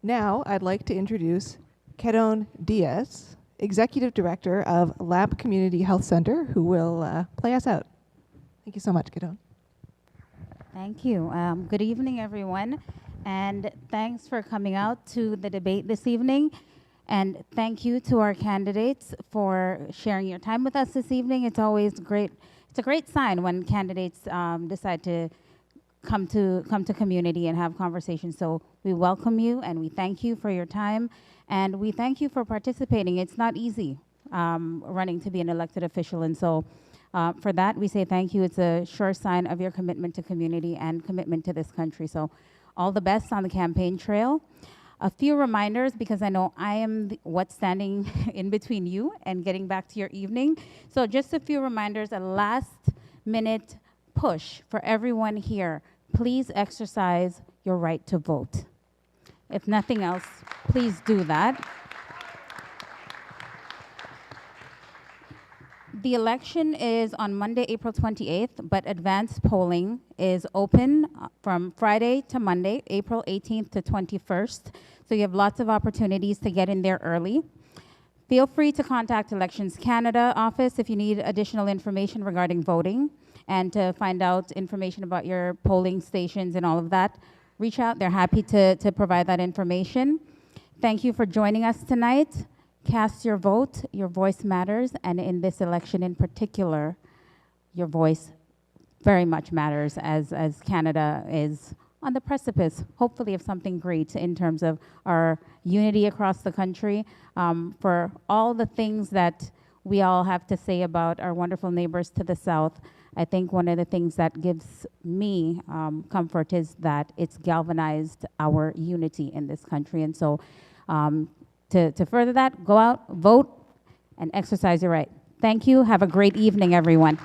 Now, I'd like to introduce Kedon Diaz, Executive Director of Lamp Community Health Center, who will play us out. Thank you so much, Kedon. Thank you. Good evening, everyone, and thanks for coming out to the debate this evening. And thank you to our candidates for sharing your time with us this evening. It's always great. It's a great sign when candidates decide to come to community and have conversations. So we welcome you and we thank you for your time, and we thank you for participating. It's not easy running to be an elected official, and so for that we say thank you. It's a sure sign of your commitment to community and commitment to this country. So all the best on the campaign trail. A few reminders, because I know I am what's standing in between you and getting back to your evening. So just a few reminders, a last-minute push for everyone here. Please exercise your right to vote. If nothing else, please do that. The election is on Monday, April 28th, but advanced polling is open from Friday to Monday, April 18th to 21st. So you have lots of opportunities to get in there early. Feel free to contact Elections Canada office if you need additional information regarding voting and to find out information about your polling stations and all of that. Reach out, they're happy to provide that information. Thank you for joining us tonight. Cast your vote, your voice matters, and in this election in particular, your voice very much matters as Canada is on the precipice, hopefully, of something great in terms of our unity across the country, for all the things that we all have to say about our wonderful neighbors to the south. I think one of the things that gives me comfort is that it's galvanized our unity in this country. And so to further that, go out, vote, and exercise your right. Thank you. Have a great evening, everyone.